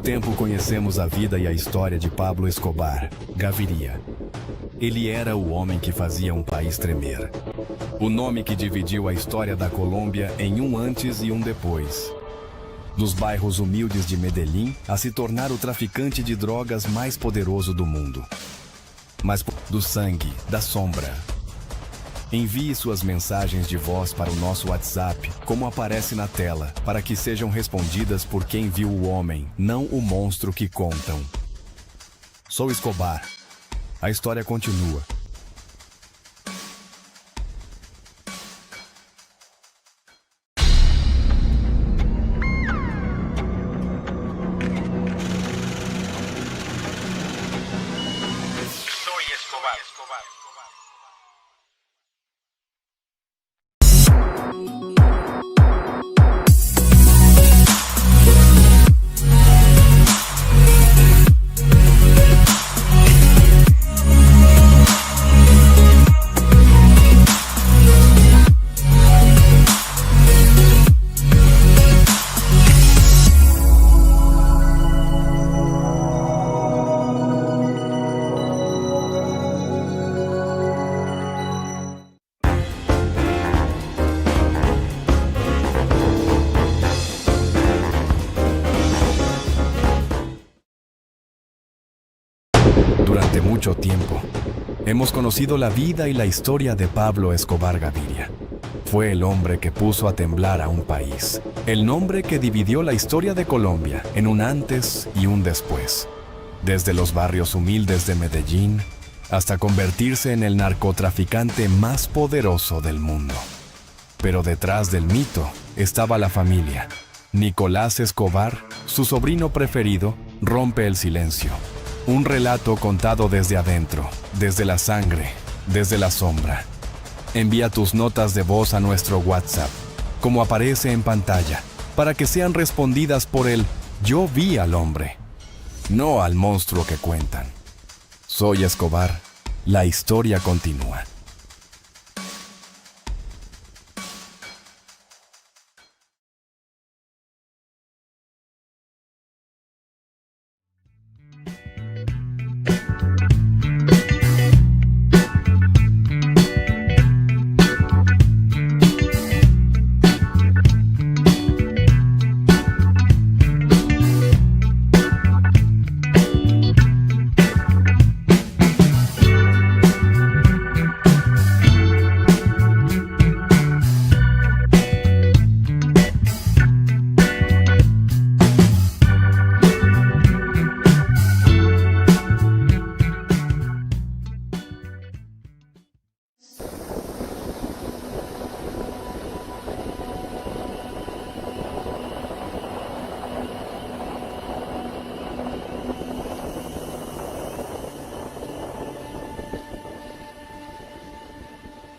tempo conhecemos a vida e a história de Pablo Escobar Gaviria. Ele era o homem que fazia um país tremer. O nome que dividiu a história da Colômbia em um antes e um depois. Dos bairros humildes de Medellín a se tornar o traficante de drogas mais poderoso do mundo. Mas do sangue, da sombra. Envie suas mensagens de voz para o nosso WhatsApp, como aparece na tela, para que sejam respondidas por quem viu o homem, não o monstro que contam. Sou Escobar. A história continua. Soy Escobar. Durante mucho tiempo, hemos conocido la vida y la historia de Pablo Escobar Gaviria. Fue el hombre que puso a temblar a un país. El nombre que dividió la historia de Colombia en un antes y un después. Desde los barrios humildes de Medellín hasta convertirse en el narcotraficante más poderoso del mundo. Pero detrás del mito estaba la familia. Nicolás Escobar, su sobrino preferido, rompe el silencio. Un relato contado desde adentro, desde la sangre, desde la sombra. Envía tus notas de voz a nuestro WhatsApp, como aparece en pantalla, para que sean respondidas por el "Yo vi al hombre", no al monstruo que cuentan. Soy Escobar, la historia continúa.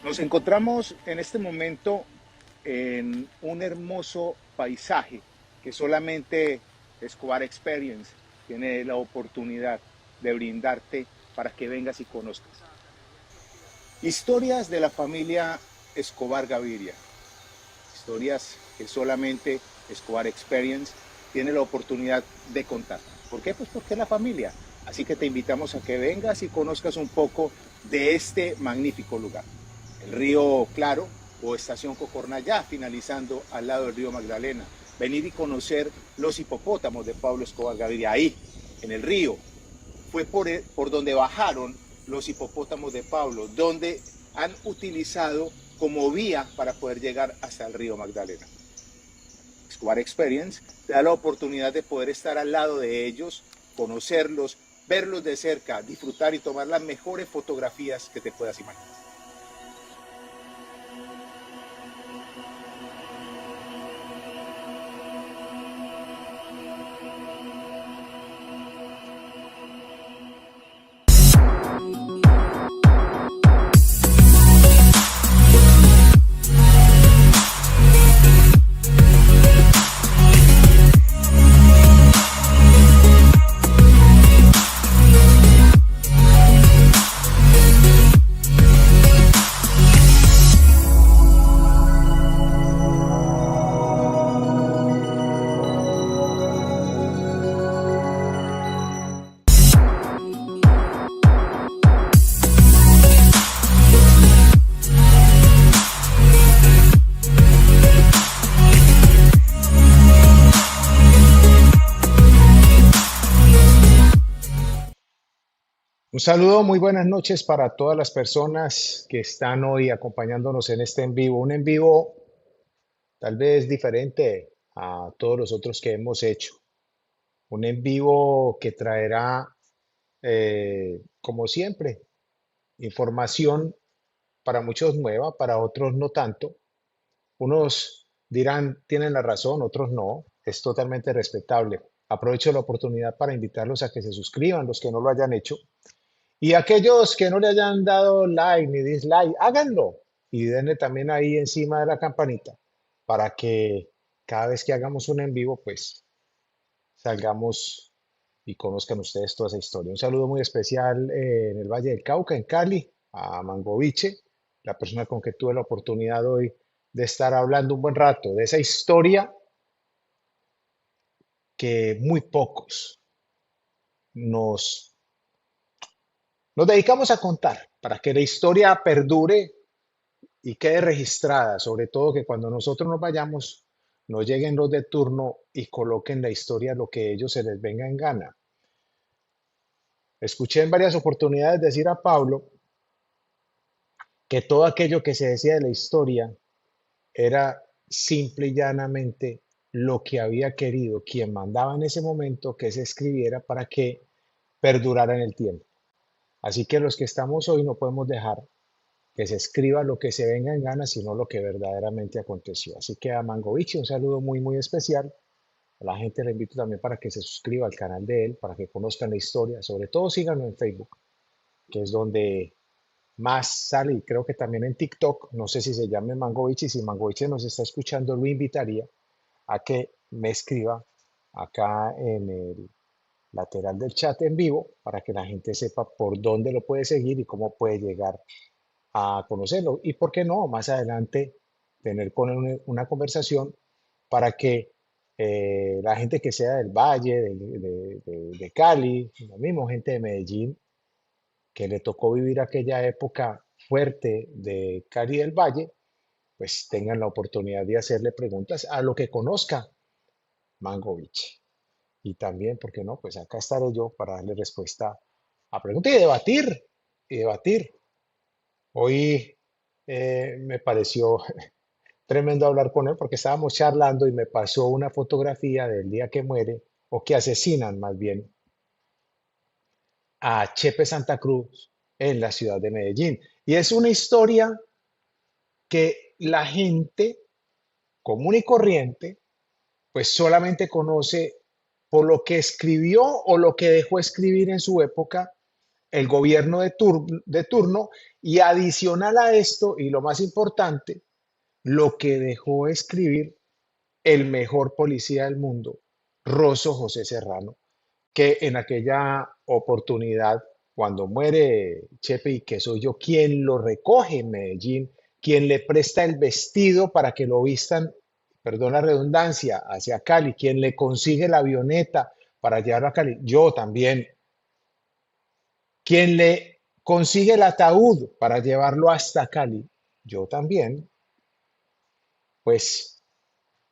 Nos encontramos en este momento en un hermoso paisaje que solamente Escobar Experience tiene la oportunidad de brindarte para que vengas y conozcas. Historias de la familia Escobar Gaviria. Historias que solamente Escobar Experience tiene la oportunidad de contar. ¿Por qué? Pues porque es la familia. Así que te invitamos a que vengas y conozcas un poco de este magnífico lugar. El río Claro o estación Cocornayá, finalizando al lado del río Magdalena. Venir y conocer los hipopótamos de Pablo Escobar Gaviria. Ahí, en el río, fue por donde bajaron los hipopótamos de Pablo, donde han utilizado como vía para poder llegar hasta el río Magdalena. Escobar Experience te da la oportunidad de poder estar al lado de ellos, conocerlos, verlos de cerca, disfrutar y tomar las mejores fotografías que te puedas imaginar. Un saludo, muy buenas noches para todas las personas que están hoy acompañándonos en este en vivo. Un en vivo tal vez diferente a todos los otros que hemos hecho. Un en vivo que traerá, como siempre, información para muchos nueva, para otros no tanto. Unos dirán, tienen la razón, otros no. Es totalmente respetable. Aprovecho la oportunidad para invitarlos a que se suscriban, los que no lo hayan hecho. Y aquellos que no le hayan dado like ni dislike, háganlo y denle también ahí encima de la campanita para que cada vez que hagamos un en vivo, pues salgamos y conozcan ustedes toda esa historia. Un saludo muy especial en el Valle del Cauca, en Cali, a Mangoviche, la persona con que tuve la oportunidad hoy de estar hablando un buen rato de esa historia que muy pocos nos, nos dedicamos a contar para que la historia perdure y quede registrada, sobre todo que cuando nosotros nos vayamos, no lleguen los de turno y coloquen la historia lo que ellos se les venga en gana. Escuché en varias oportunidades decir a Pablo que todo aquello que se decía de la historia era simple y llanamente lo que había querido quien mandaba en ese momento que se escribiera para que perdurara en el tiempo. Así que los que estamos hoy no podemos dejar que se escriba lo que se venga en gana, sino lo que verdaderamente aconteció. Así que a Mangovici un saludo muy, muy especial. A la gente le invito también para que se suscriba al canal de él, para que conozcan la historia. Sobre todo síganlo en Facebook, que es donde más sale, y creo que también en TikTok. No sé si se llame Mangovici. Si Mangovici nos está escuchando, lo invitaría a que me escriba acá en el lateral del chat en vivo para que la gente sepa por dónde lo puede seguir y cómo puede llegar a conocerlo. Y por qué no, más adelante tener con él una conversación para que la gente que sea del Valle, de Cali, lo mismo gente de Medellín, que le tocó vivir aquella época fuerte de Cali del Valle, pues tengan la oportunidad de hacerle preguntas a lo que conozca Mangovich. Y también, ¿por qué no? Pues acá estaré yo para darle respuesta a preguntas y debatir, y debatir. Hoy me pareció tremendo hablar con él porque estábamos charlando y me pasó una fotografía del día que muere, o que asesinan más bien, a Chepe Santa Cruz en la ciudad de Medellín. Y es una historia que la gente común y corriente pues solamente conoce por lo que escribió o lo que dejó escribir en su época el gobierno de turno, y adicional a esto, y lo más importante, lo que dejó escribir el mejor policía del mundo, Rosso José Serrano, que en aquella oportunidad, cuando muere Chepe, y que soy yo quien lo recoge en Medellín, quien le presta el vestido para que lo vistan, perdón la redundancia, hacia Cali, quien le consigue la avioneta para llevarlo a Cali, yo también, quien le consigue el ataúd para llevarlo hasta Cali, yo también, pues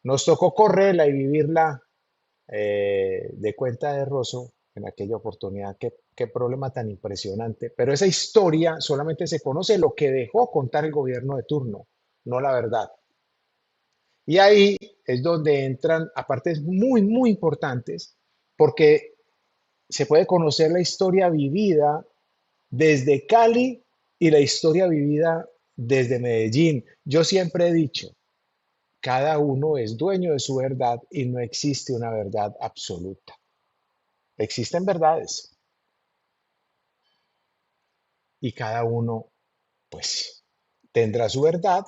nos tocó correrla y vivirla de cuenta de Rosso en aquella oportunidad. Qué problema tan impresionante. Pero esa historia solamente se conoce lo que dejó contar el gobierno de turno, no la verdad. Y ahí es donde entran apartes muy, muy importantes, porque se puede conocer la historia vivida desde Cali y la historia vivida desde Medellín. Yo siempre he dicho, cada uno es dueño de su verdad y no existe una verdad absoluta. Existen verdades y cada uno, pues, tendrá su verdad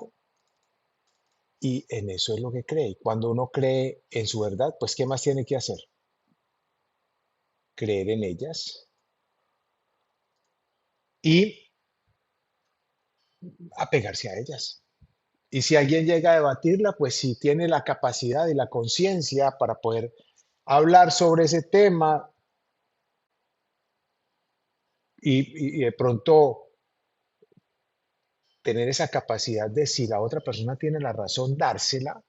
y en eso es lo que cree. Y cuando uno cree en su verdad, pues, ¿qué más tiene que hacer? Creer en ellas y apegarse a ellas. Y si alguien llega a debatirla, pues si tiene la capacidad y la conciencia para poder hablar sobre ese tema y de pronto tener esa capacidad de, si la otra persona tiene la razón, dársela,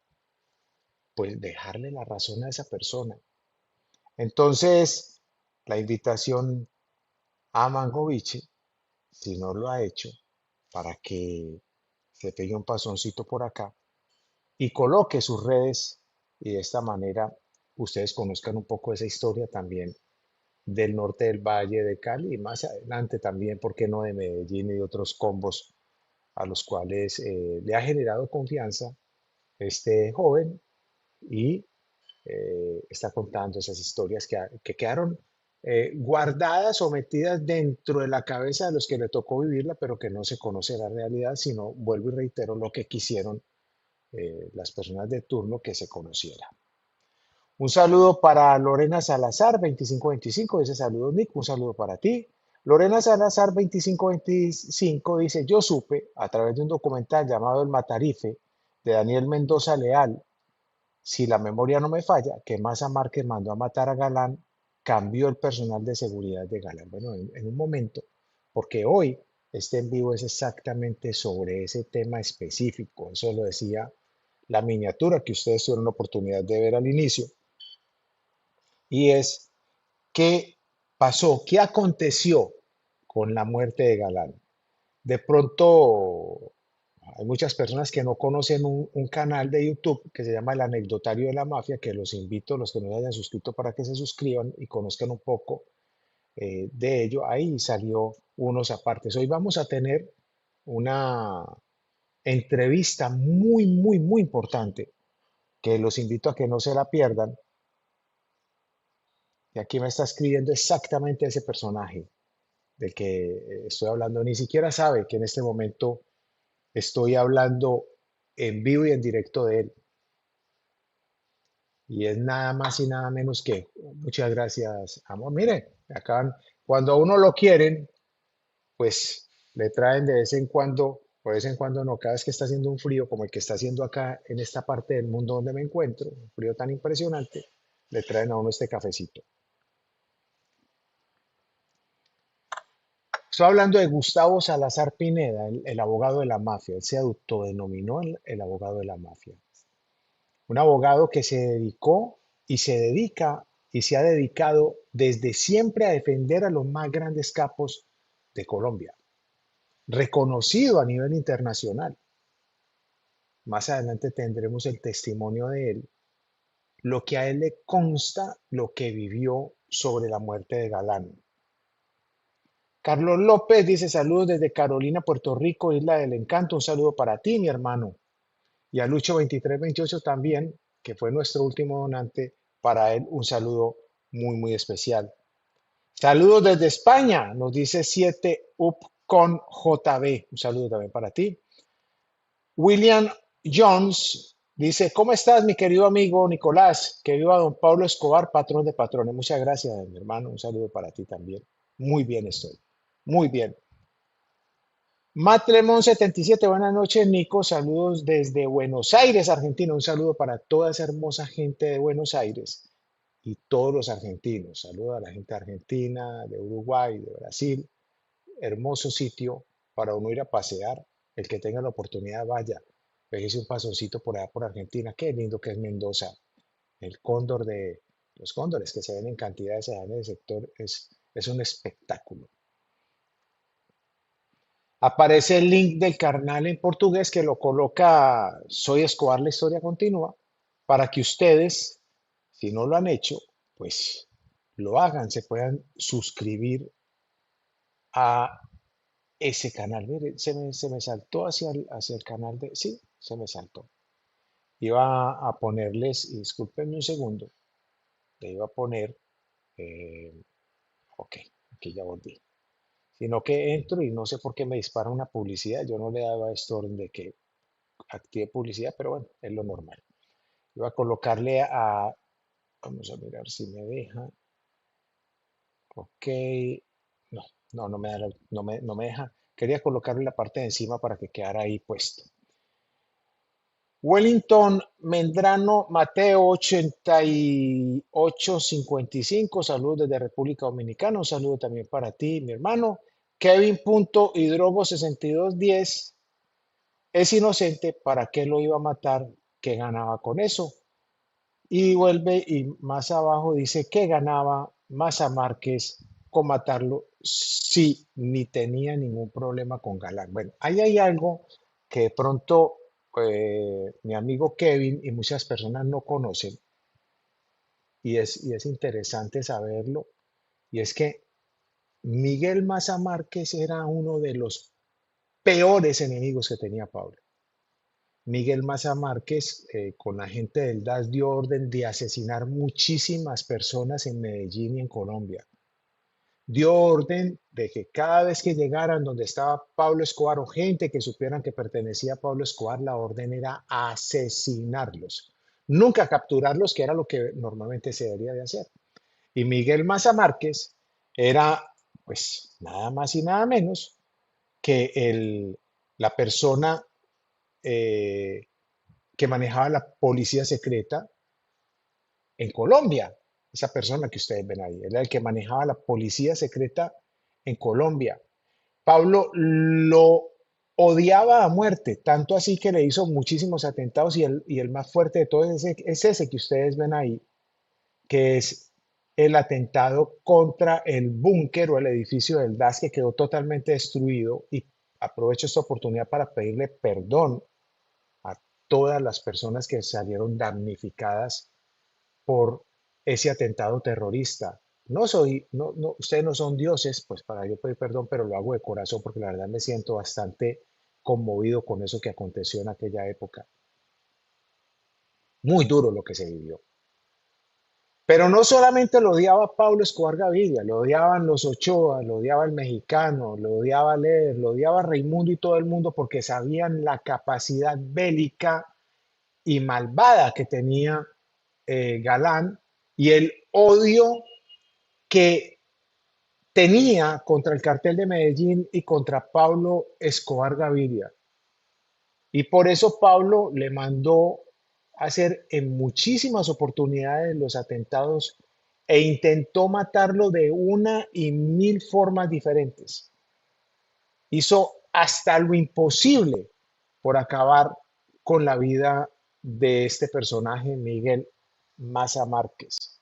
pues dejarle la razón a esa persona. Entonces, la invitación a Mangoviche, si no lo ha hecho, para que se pegue un pasoncito por acá y coloque sus redes y de esta manera ustedes conozcan un poco esa historia también del norte del Valle de Cali y más adelante también, ¿por qué no?, de Medellín y de otros combos a los cuales le ha generado confianza este joven y está contando esas historias que quedaron guardadas o metidas dentro de la cabeza de los que le tocó vivirla, pero que no se conoce la realidad, sino, vuelvo y reitero, lo que quisieron las personas de turno que se conociera. Un saludo para Lorena Salazar, 2525, dice saludos Nick, un saludo para ti. Lorena Salazar, 2525, dice, yo supe a través de un documental llamado El Matarife de Daniel Mendoza Leal, si la memoria no me falla, que Maza Márquez mandó a matar a Galán, cambió el personal de seguridad de Galán. Bueno, en un momento, porque hoy este en vivo es exactamente sobre ese tema específico. Eso lo decía la miniatura que ustedes tuvieron la oportunidad de ver al inicio, y es qué pasó, qué aconteció con la muerte de Galán. De pronto, hay muchas personas que no conocen un canal de YouTube que se llama El Anecdotario de la Mafia, que los invito, los que no se hayan suscrito, para que se suscriban y conozcan un poco de ello. Ahí salió unos apartes. Hoy vamos a tener una entrevista muy, muy, muy importante que los invito a que no se la pierdan. Y aquí me está escribiendo exactamente ese personaje del que estoy hablando. Ni siquiera sabe que en este momento estoy hablando en vivo y en directo de él. Y es nada más y nada menos que, muchas gracias, amor. Mire, acá cuando a uno lo quieren, pues le traen de vez en cuando, o de vez en cuando no, cada vez que está haciendo un frío como el que está haciendo acá en esta parte del mundo donde me encuentro, un frío tan impresionante, le traen a uno este cafecito. Estoy hablando de Gustavo Salazar Pineda, el abogado de la mafia. Él se autodenominó el abogado de la mafia. Un abogado que se dedicó y se dedica y se ha dedicado desde siempre a defender a los más grandes capos de Colombia, reconocido a nivel internacional. Más adelante tendremos el testimonio de él, lo que a él le consta, lo que vivió sobre la muerte de Galán. Carlos López dice saludos desde Carolina, Puerto Rico, Isla del Encanto. Un saludo para ti, mi hermano. Y a Lucho 2328 también, que fue nuestro último donante, para él un saludo muy, muy especial. Saludos desde España, nos dice 7up con JB. Un saludo también para ti. William Jones dice, ¿cómo estás, mi querido amigo Nicolás? Que viva don Pablo Escobar, patrón de patrones. Muchas gracias, mi hermano. Un saludo para ti también. Muy bien estoy. Muy bien. Matlemon 77, buenas noches, Nico. Saludos desde Buenos Aires, Argentina. Un saludo para toda esa hermosa gente de Buenos Aires y todos los argentinos. Saludos a la gente de Argentina, de Uruguay, de Brasil. Hermoso sitio para uno ir a pasear. El que tenga la oportunidad, vaya. Pégese un pasoncito por allá por Argentina. Qué lindo que es Mendoza. El cóndor de los cóndores que se ven en cantidades allá en el sector es un espectáculo. Aparece el link del canal en portugués que lo coloca Soy Escobar, la historia continúa, para que ustedes, si no lo han hecho, pues lo hagan, se puedan suscribir a ese canal. Mire, se me saltó hacia el canal de... Sí, se me saltó. Iba a ponerles, y discúlpenme un segundo, le iba a poner, eh, ok, aquí ya volví. Sino que entro y no sé por qué me dispara una publicidad. Yo no le daba este orden de que active publicidad, pero bueno, es lo normal. Voy a colocarle vamos a mirar si me deja. Ok, no, no me da, no me deja. Quería colocarle la parte de encima para que quedara ahí puesto. Wellington Mendrano Mateo 8855, saludos desde República Dominicana, un saludo también para ti, mi hermano. Kevin.hidrogo 6210, es inocente, ¿para qué lo iba a matar? ¿Qué ganaba con eso? Y vuelve y más abajo dice que ganaba Maza Márquez con matarlo si ni tenía ningún problema con Galán. Bueno, ahí hay algo que de pronto mi amigo Kevin y muchas personas no conocen y es interesante saberlo, y es que Miguel Maza Márquez era uno de los peores enemigos que tenía Pablo. Miguel Maza Márquez, con la gente del DAS, dio orden de asesinar muchísimas personas en Medellín y en Colombia. Dio orden de que cada vez que llegaran donde estaba Pablo Escobar o gente que supieran que pertenecía a Pablo Escobar, la orden era asesinarlos. Nunca capturarlos, que era lo que normalmente se debería de hacer. Y Miguel Maza Márquez era, pues, nada más y nada menos que la persona eh, que manejaba la policía secreta en Colombia. Esa persona que ustedes ven ahí, era el que manejaba la policía secreta en Colombia. Pablo lo odiaba a muerte, tanto así que le hizo muchísimos atentados y el más fuerte de todos es ese que ustedes ven ahí, que es el atentado contra el búnker o el edificio del DAS que quedó totalmente destruido. Y aprovecho esta oportunidad para pedirle perdón a todas las personas que salieron damnificadas por ese atentado terrorista. Ustedes no son dioses, pues para yo pedir perdón, pero lo hago de corazón porque la verdad me siento bastante conmovido con eso que aconteció en aquella época. Muy duro lo que se vivió. Pero no solamente lo odiaba Pablo Escobar Gaviria, lo odiaban los Ochoa, lo odiaba el mexicano, lo odiaba Leder, lo odiaba Raimundo y todo el mundo porque sabían la capacidad bélica y malvada que tenía Galán y el odio que tenía contra el cartel de Medellín y contra Pablo Escobar Gaviria. Y por eso Pablo le mandó hacer en muchísimas oportunidades los atentados e intentó matarlo de una y mil formas diferentes. Hizo hasta lo imposible por acabar con la vida de este personaje, Miguel Maza Márquez.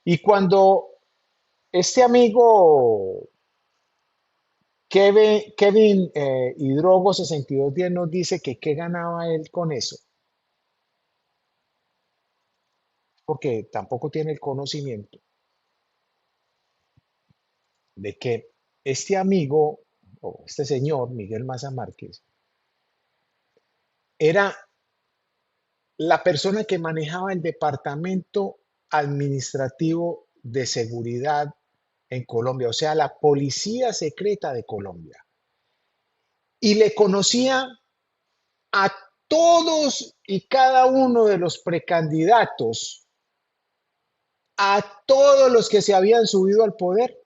Y cuando este amigo Kevin Hidrogo 6210 nos dice que qué ganaba él con eso, porque tampoco tiene el conocimiento de que este amigo o este señor, Miguel Maza Márquez, era la persona que manejaba el departamento administrativo de seguridad en Colombia, o sea, la policía secreta de Colombia. Y le conocía a todos y cada uno de los precandidatos, a todos los que se habían subido al poder,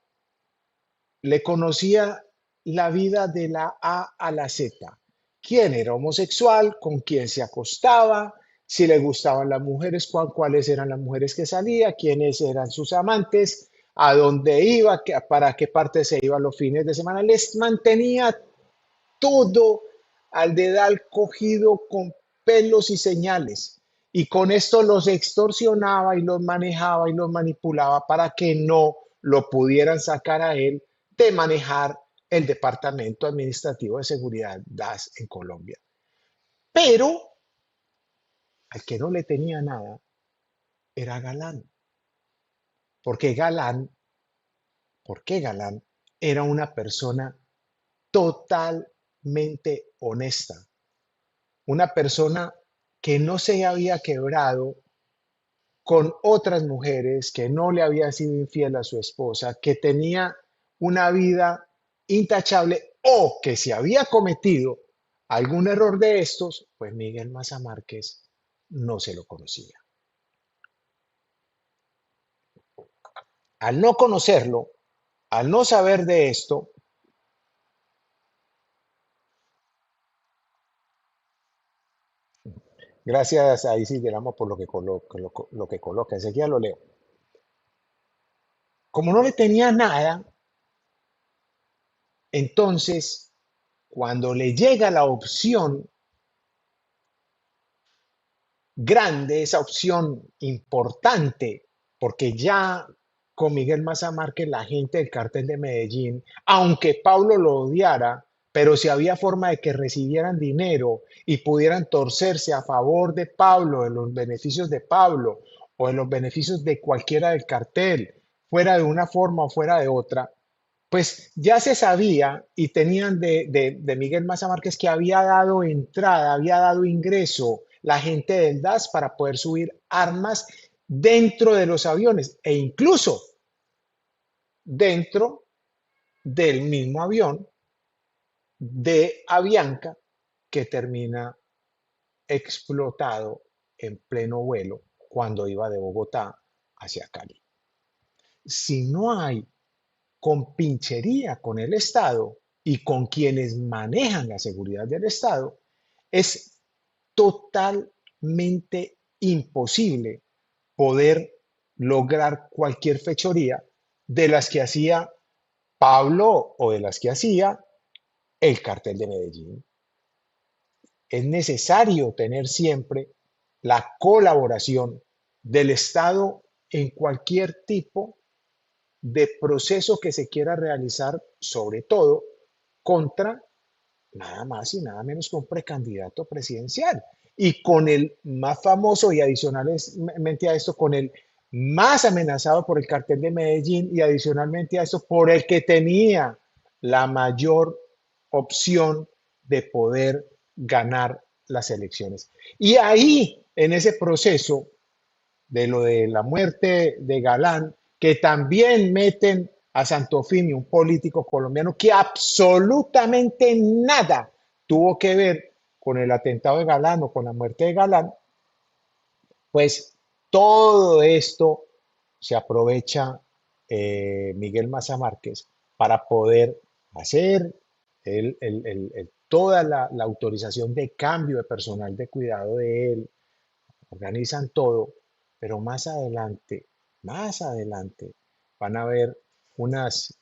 le conocía la vida de la A a la Z. Quién era homosexual, con quién se acostaba, si le gustaban las mujeres, cuáles eran las mujeres que salía, quiénes eran sus amantes, a dónde iba, para qué parte se iba los fines de semana. Les mantenía todo al dedal cogido con pelos y señales. Y con esto los extorsionaba y los manejaba y los manipulaba para que no lo pudieran sacar a él de manejar el Departamento Administrativo de Seguridad DAS en Colombia. Pero al que no le tenía nada era Galán. Porque Galán, porque Galán era una persona totalmente honesta, una persona que no se había quebrado con otras mujeres, que no le había sido infiel a su esposa, que tenía una vida intachable o que si había cometido algún error de estos, pues Miguel Maza Márquez no se lo conocía. Al no conocerlo, al no saber de esto, gracias a Isis Delamo por lo que coloca, enseguida lo leo. Como no le tenía nada, entonces, cuando le llega la opción grande, esa opción importante, porque ya con Miguel Maza Márquez, la gente del cartel de Medellín, aunque Pablo lo odiara, pero si había forma de que recibieran dinero y pudieran torcerse a favor de Pablo, de los beneficios de Pablo o de los beneficios de cualquiera del cartel, fuera de una forma o fuera de otra, pues ya se sabía y tenían de Miguel Maza Márquez que había dado entrada, había dado ingreso la gente del DAS para poder subir armas dentro de los aviones e incluso dentro del mismo avión de Avianca que termina explotado en pleno vuelo cuando iba de Bogotá hacia Cali. Si no hay compinchería con el Estado y con quienes manejan la seguridad del Estado, es totalmente imposible poder lograr cualquier fechoría de las que hacía Pablo o de las que hacía el cartel de Medellín. Es necesario tener siempre la colaboración del Estado en cualquier tipo de proceso que se quiera realizar, sobre todo contra nada más y nada menos que un precandidato presidencial. Y con el más famoso y adicionalmente a esto, con el más amenazado por el cartel de Medellín y adicionalmente a esto, por el que tenía la mayor opción de poder ganar las elecciones. Y ahí, en ese proceso de lo de la muerte de Galán, que también meten a Santofimio, un político colombiano que absolutamente nada tuvo que ver con el atentado de Galán o con la muerte de Galán, pues todo esto se aprovecha Miguel Maza Márquez para poder hacer toda la autorización de cambio de personal de cuidado de él, organizan todo, pero más adelante van a ver unas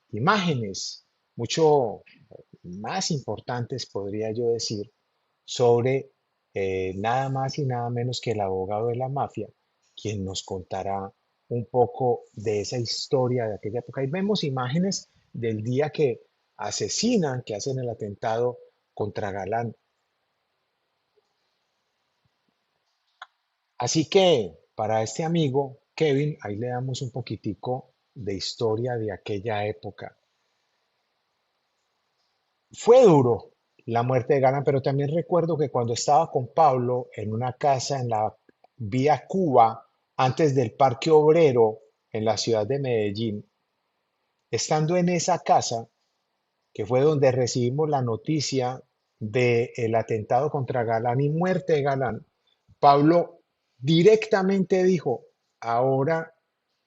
imágenes mucho más importantes, podría yo decir, sobre nada más y nada menos que el abogado de la mafia, quien nos contará un poco de esa historia de aquella época. Y vemos imágenes del día que asesinan, que hacen el atentado contra Galán. Así que para este amigo, Kevin, ahí le damos un poquitico de historia de aquella época. Fue duro la muerte de Galán, pero también recuerdo que cuando estaba con Pablo en una casa en la vía Cuba, antes del Parque Obrero, en la ciudad de Medellín, estando en esa casa, que fue donde recibimos la noticia del atentado contra Galán y muerte de Galán, Pablo directamente dijo, ahora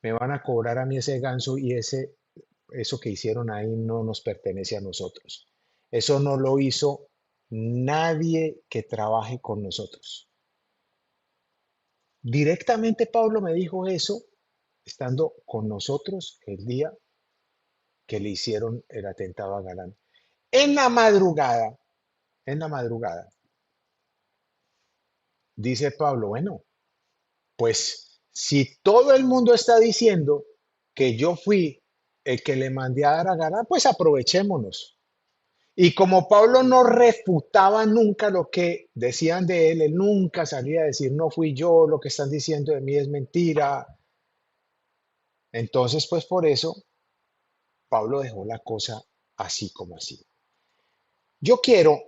me van a cobrar a mí ese ganso y eso que hicieron ahí no nos pertenece a nosotros. Eso no lo hizo nadie que trabaje con nosotros. Directamente Pablo me dijo eso estando con nosotros el día que le hicieron el atentado a Galán. En la madrugada, en la madrugada, dice Pablo, bueno, pues si todo el mundo está diciendo que yo fui el que le mandé a dar a Galán, pues aprovechémonos. Y como Pablo no refutaba nunca lo que decían de él, él nunca salía a decir, no fui yo, lo que están diciendo de mí es mentira. Entonces, pues por eso, Pablo dejó la cosa así como así. Yo quiero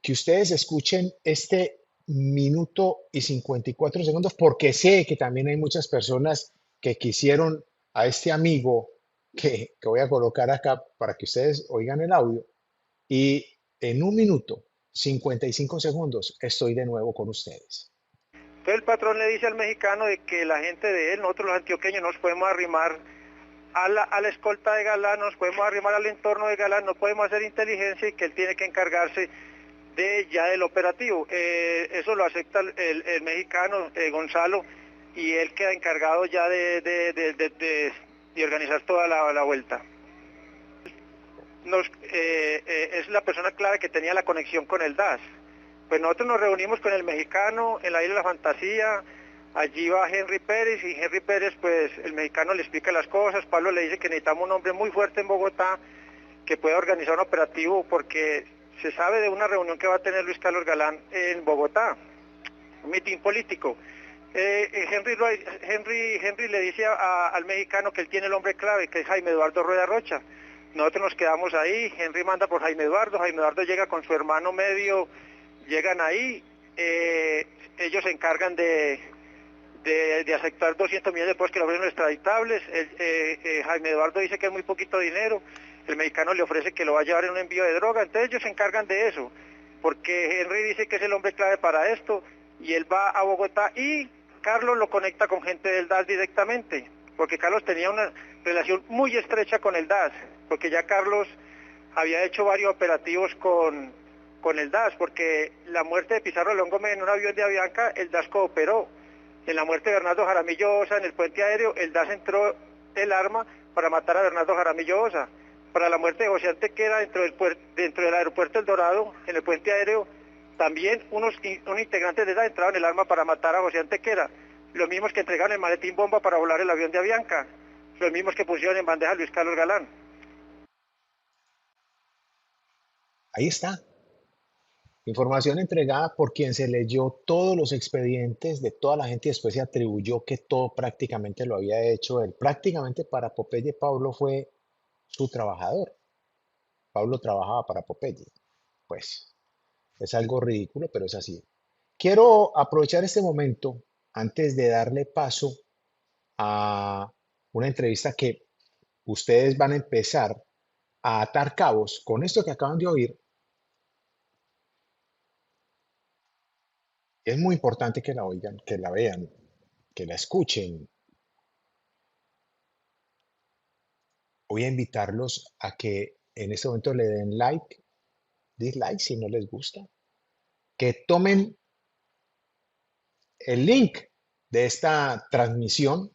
que ustedes escuchen este minuto y 54 segundos, porque sé que también hay muchas personas que quisieron a este amigo que voy a colocar acá para que ustedes oigan el audio. Y en un minuto, 55 segundos, estoy de nuevo con ustedes. Entonces el patrón le dice al mexicano de que la gente de él, nosotros los antioqueños, nos podemos arrimar a la escolta de Galán, nos podemos arrimar al entorno de Galán, no podemos hacer inteligencia y que él tiene que encargarse de ya del operativo. Eso lo acepta el mexicano, Gonzalo, y él queda encargado ya de organizar toda la vuelta. Es la persona clave que tenía la conexión con el DAS. Pues nosotros nos reunimos con el mexicano en la Isla de la Fantasía, Allí va Henry Pérez y Henry Pérez, pues el mexicano le explica las cosas. Pablo le dice que necesitamos un hombre muy fuerte en Bogotá que pueda organizar un operativo porque se sabe de una reunión que va a tener Luis Carlos Galán en Bogotá, un mitin político. Henry le dice al mexicano que él tiene el hombre clave, que es Jaime Eduardo Rueda Rocha. Nosotros nos quedamos ahí, Henry manda por Jaime Eduardo llega con su hermano medio, llegan ahí, ellos se encargan de aceptar 200 millones de pesos que le ofrecen extraditables. Jaime Eduardo dice que es muy poquito dinero, el mexicano le ofrece que lo va a llevar en un envío de droga, entonces ellos se encargan de eso, porque Henry dice que es el hombre clave para esto, y él va a Bogotá y Carlos lo conecta con gente del DAS directamente, porque Carlos tenía una relación muy estrecha con el DAS, porque ya Carlos había hecho varios operativos con el DAS, porque la muerte de Pizarro Longome en un avión de Avianca, el DAS cooperó. En la muerte de Bernardo Jaramillo Osa en el puente aéreo, el DAS entró el arma para matar a Bernardo Jaramillo Osa. Para la muerte de José Antequera dentro del aeropuerto El Dorado, en el puente aéreo, también un integrante de DAS entraron el arma para matar a José Antequera. Los mismos que entregaron el maletín bomba para volar el avión de Avianca. Los mismos que pusieron en bandeja a Luis Carlos Galán. Ahí está. Información entregada por quien se leyó todos los expedientes de toda la gente y después se atribuyó que todo prácticamente lo había hecho él. Prácticamente para Popeye Pablo fue su trabajador. Pablo trabajaba para Popeye. Pues es algo ridículo, pero es así. Quiero aprovechar este momento antes de darle paso a una entrevista que ustedes van a empezar a atar cabos con esto que acaban de oír. Es muy importante que la oigan, que la vean, que la escuchen. Voy a invitarlos a que en este momento le den like, dislike si no les gusta, que tomen el link de esta transmisión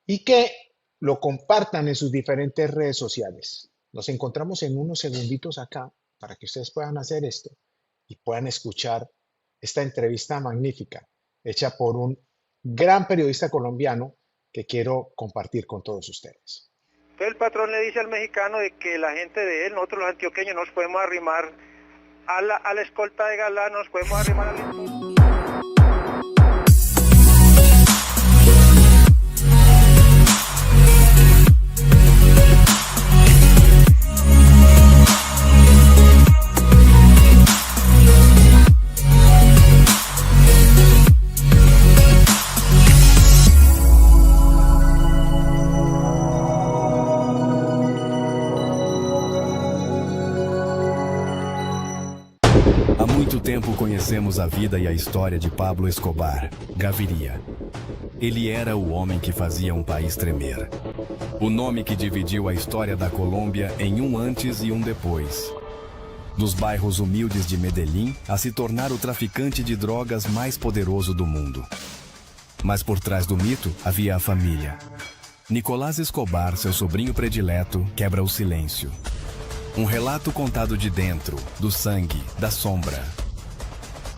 y que lo compartan en sus diferentes redes sociales. Nos encontramos en unos segunditos acá para que ustedes puedan hacer esto y puedan escuchar esta entrevista magnífica hecha por un gran periodista colombiano que quiero compartir con todos ustedes. Entonces el patrón le dice al mexicano de que la gente de él, nosotros los antioqueños, nos podemos arrimar a la escolta de Galán, nos podemos arrimar al... Há muito tempo conhecemos a vida e a história de Pablo Escobar Gaviria. Ele era o homem que fazia um país tremer. O nome que dividiu a história da Colômbia em um antes e um depois. Dos bairros humildes de Medellín a se tornar o traficante de drogas mais poderoso do mundo. Mas por trás do mito havia a família. Nicolás Escobar, seu sobrinho predileto, quebra o silêncio. Um relato contado de dentro, do sangue, da sombra.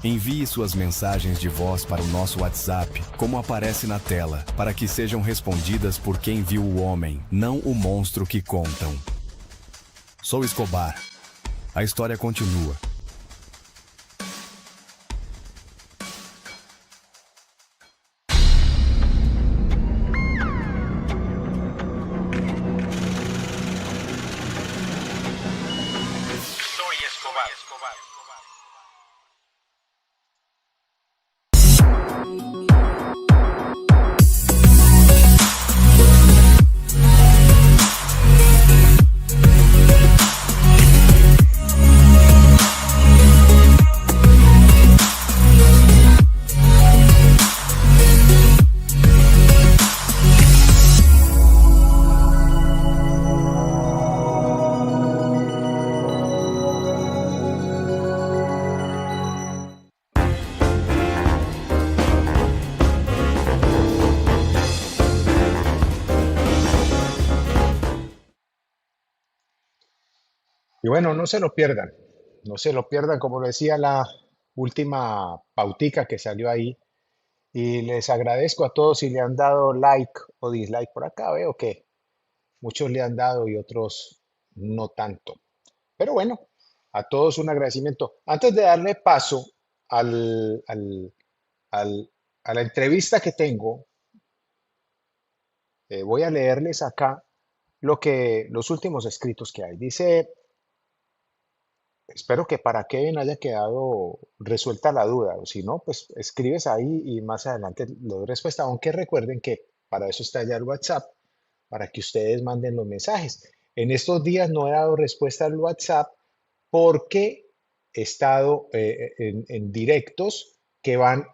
Envie suas mensagens de voz para o nosso WhatsApp, como aparece na tela, para que sejam respondidas por quem viu o homem, não o monstro que contam. Sou Escobar. A história continua. Y bueno, no se lo pierdan, como lo decía la última pautica que salió ahí, Y les agradezco a todos si le han dado like o dislike por acá. Veo que muchos le han dado y otros no tanto. Pero bueno, a todos un agradecimiento. Antes de darle paso al, al- al- a la entrevista que tengo, voy a leerles acá los últimos escritos que hay. Dice, espero que para Kevin haya quedado resuelta la duda, o si no, pues escribes ahí y más adelante le doy respuesta, aunque recuerden que para eso está ya el WhatsApp, para que ustedes manden los mensajes. En estos días no he dado respuesta al WhatsApp porque he estado en directos que van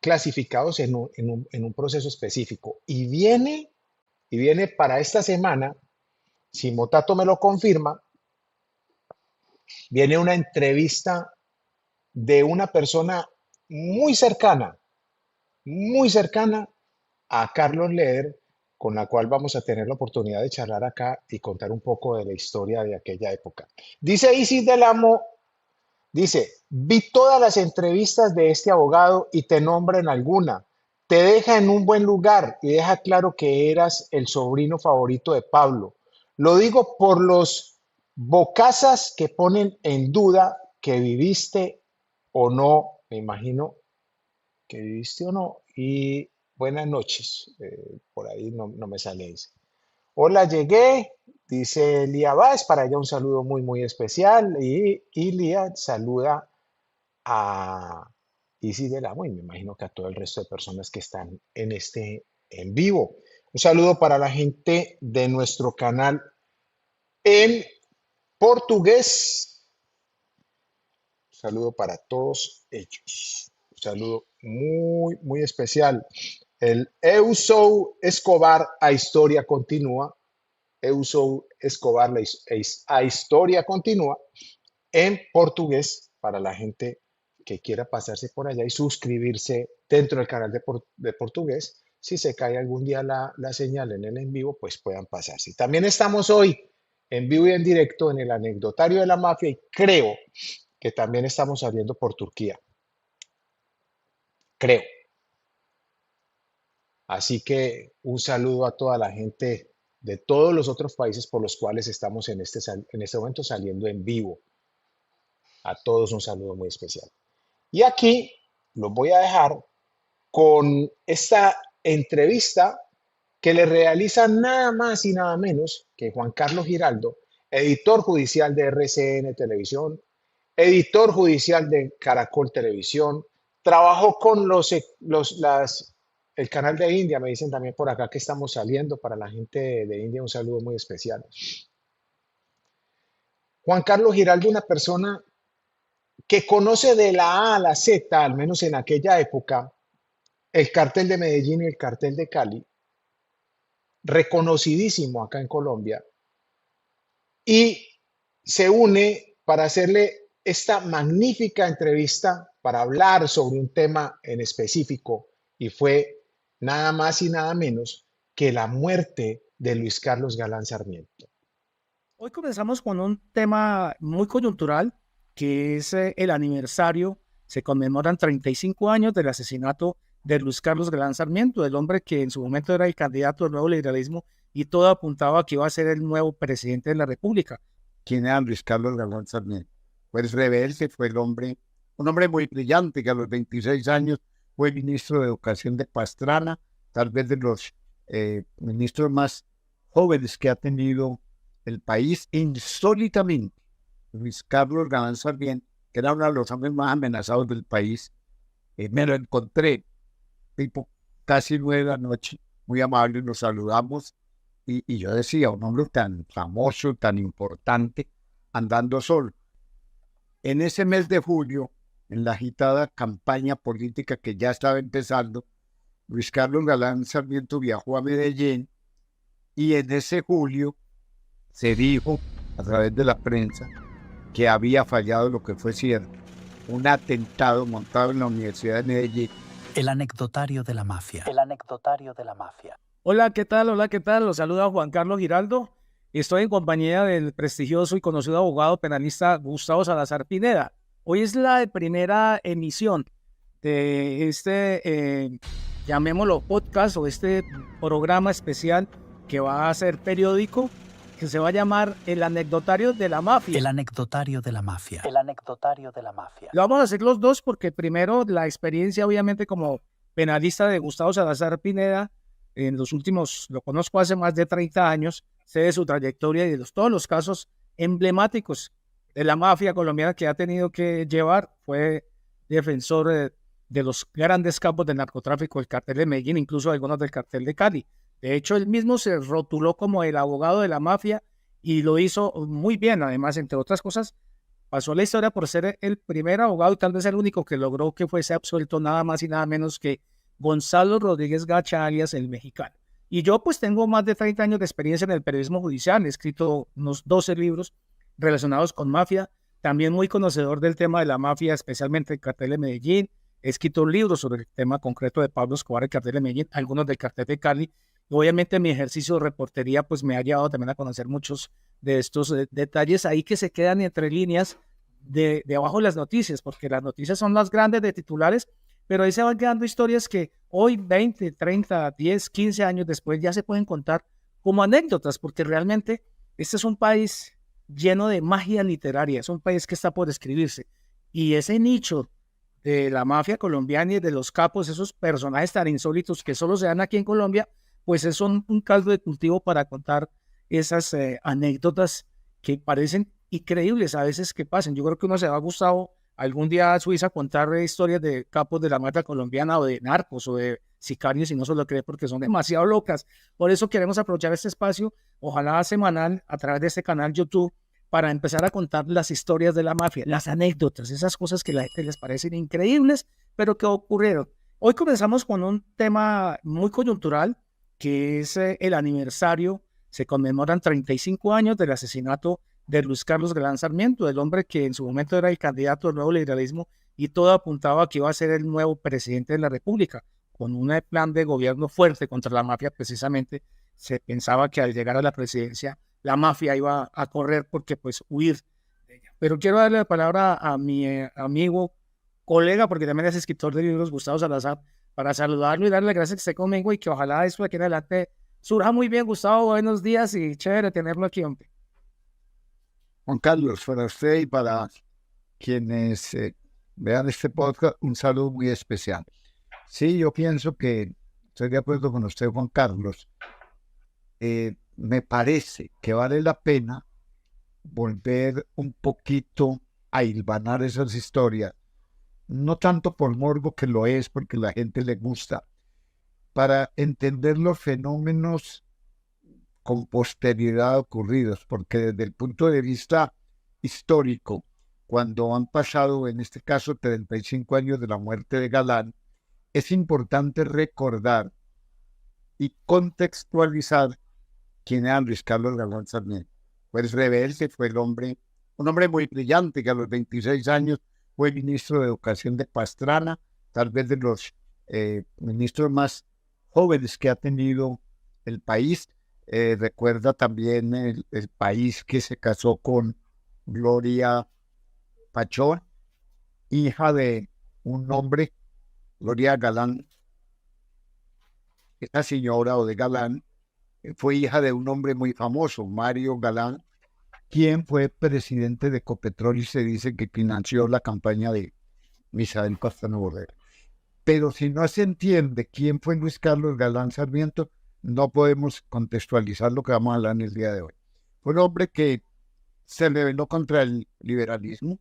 clasificados en un proceso específico y viene para esta semana, si Motato me lo confirma, viene una entrevista de una persona muy cercana a Carlos Leder, con la cual vamos a tener la oportunidad de charlar acá y contar un poco de la historia de aquella época. Dice Isis del Amo, dice, vi todas las entrevistas de este abogado y te nombra en alguna. Te deja en un buen lugar y deja claro que eras el sobrino favorito de Pablo. Lo digo por los bocazas que ponen en duda que viviste o no, me imagino que viviste o no. Y buenas noches, por ahí no me sale eso. Hola, llegué, dice Lía Báez, para ella un saludo muy, muy especial. Y Lía saluda a Isis del Amo y me imagino que a todo el resto de personas que están en vivo. Un saludo para la gente de nuestro canal en portugués. Un saludo para todos ellos. Un saludo muy, muy especial. El Eu sou Escobar, a historia continúa. Eu sou Escobar, a historia continúa en portugués para la gente que quiera pasarse por allá y suscribirse dentro del canal de portugués. Si se cae algún día la señal en el en vivo, pues puedan pasarse. También estamos hoy en vivo y en directo en el anecdotario de la mafia y creo que también estamos saliendo por Turquía. Creo. Así que un saludo a toda la gente de todos los otros países por los cuales estamos en este momento saliendo en vivo. A todos un saludo muy especial. Y aquí los voy a dejar con esta entrevista que le realiza nada más y nada menos que Juan Carlos Giraldo, editor judicial de RCN Televisión, editor judicial de Caracol Televisión, trabajó con el canal de India, me dicen también por acá que estamos saliendo para la gente de India, un saludo muy especial. Juan Carlos Giraldo, una persona que conoce de la A a la Z, al menos en aquella época, el cartel de Medellín y el cartel de Cali, reconocidísimo acá en Colombia, y se une para hacerle esta magnífica entrevista para hablar sobre un tema en específico, y fue nada más y nada menos que la muerte de Luis Carlos Galán Sarmiento. Hoy comenzamos con un tema muy coyuntural, que es el aniversario. Se conmemoran 35 años del asesinato de Luis Carlos Galán Sarmiento, el hombre que en su momento era el candidato del nuevo liberalismo y todo apuntaba a que iba a ser el nuevo presidente de la República. ¿Quién era Luis Carlos Galán Sarmiento? Pues rebelde, fue un hombre muy brillante, que a los 26 años fue ministro de Educación de Pastrana, tal vez de los ministros más jóvenes que ha tenido el país. Insólitamente, Luis Carlos Galán Sarmiento, que era uno de los hombres más amenazados del país, me lo encontré, tipo casi 9 de la noche, muy amable, nos saludamos, y yo decía, un hombre tan famoso, tan importante, andando solo. En ese mes de julio, en la agitada campaña política que ya estaba empezando, Luis Carlos Galán Sarmiento viajó a Medellín, y en ese julio se dijo a través de la prensa que había fallado lo que fue cierto, un atentado montado en la Universidad de Medellín. El anecdotario de la mafia. El anecdotario de la mafia. Hola, ¿qué tal? Hola, ¿qué tal? Los saluda Juan Carlos Giraldo. Estoy en compañía del prestigioso y conocido abogado penalista Gustavo Salazar Pineda. Hoy es la primera emisión de llamémoslo podcast o este programa especial que va a ser periódico, que se va a llamar El Anecdotario de la Mafia. El anecdotario de la mafia. El anecdotario de la mafia. Lo vamos a hacer los dos porque primero la experiencia obviamente como penalista de Gustavo Salazar Pineda, en los últimos, lo conozco hace más de 30 años, sé de su trayectoria y de todos los casos emblemáticos de la mafia colombiana que ha tenido que llevar. Fue defensor de los grandes campos del narcotráfico, el cartel de Medellín, incluso algunos del cartel de Cali. De hecho, él mismo se rotuló como el abogado de la mafia y lo hizo muy bien. Además, entre otras cosas, pasó la historia por ser el primer abogado y tal vez el único que logró que fuese absuelto nada más y nada menos que Gonzalo Rodríguez Gacha, alias el Mexicano. Y yo pues tengo más de 30 años de experiencia en el periodismo judicial, he escrito unos 12 libros relacionados con mafia, también muy conocedor del tema de la mafia, especialmente el cartel de Medellín. He escrito libros sobre el tema concreto de Pablo Escobar, el cartel de Medellín, algunos del cartel de Cali. Y obviamente mi ejercicio de reportería pues me ha llevado también a conocer muchos de estos detalles ahí que se quedan entre líneas de abajo de las noticias, porque las noticias son las grandes de titulares, pero ahí se van quedando historias que hoy, 20, 30, 10, 15 años después, ya se pueden contar como anécdotas, porque realmente este es un país lleno de magia literaria, es un país que está por escribirse, y ese nicho de la mafia colombiana y de los capos, esos personajes tan insólitos que solo se dan aquí en Colombia, pues es un caldo de cultivo para contar esas anécdotas que parecen increíbles a veces que pasen. Yo creo que uno se va a gustado algún día a Suiza contar historias de capos de la mafia colombiana o de narcos o de sicarios y no se lo cree porque son demasiado locas. Por eso queremos aprovechar este espacio, ojalá semanal, a través de este canal YouTube, para empezar a contar las historias de la mafia, las anécdotas, esas cosas que a la gente les parecen increíbles, pero que ocurrieron. Hoy comenzamos con un tema muy coyuntural, que es el aniversario. Se conmemoran 35 años del asesinato de Luis Carlos Galán Sarmiento, el hombre que en su momento era el candidato al nuevo liberalismo y todo apuntaba a que iba a ser el nuevo presidente de la República, con un plan de gobierno fuerte contra la mafia. Precisamente se pensaba que al llegar a la presidencia la mafia iba a correr porque pues huir de ella. Pero quiero darle la palabra a mi amigo, colega, porque también es escritor de libros, Gustavo Salazar, para saludarlo y darle gracias que esté conmigo y que ojalá esto de aquí en adelante surja muy bien. Gustavo, buenos días y chévere tenerlo aquí, hombre. Juan Carlos, para usted y para quienes vean este podcast, un saludo muy especial. Sí, yo pienso que estoy de acuerdo con usted, Juan Carlos. Me parece que vale la pena volver un poquito a hilvanar esas historias, no tanto por morbo, que lo es, porque a la gente le gusta, para entender los fenómenos con posterioridad ocurridos, porque desde el punto de vista histórico, cuando han pasado, en este caso, 35 años de la muerte de Galán, es importante recordar y contextualizar quién era Luis Carlos Galán Sarmiento. Pues rebelde, fue un hombre muy brillante, que a los 26 años fue ministro de Educación de Pastrana, tal vez de los ministros más jóvenes que ha tenido el país. Recuerda también el país que se casó con Gloria Pachón, hija de un hombre, Gloria Galán. Esta señora, o de Galán, fue hija de un hombre muy famoso, Mario Galán, quien fue presidente de Ecopetrol y se dice que financió la campaña de Misael Pastrana Borrero. Pero si no se entiende quién fue Luis Carlos Galán Sarmiento, no podemos contextualizar lo que vamos a hablar en el día de hoy. Fue un hombre que se rebeló contra el liberalismo,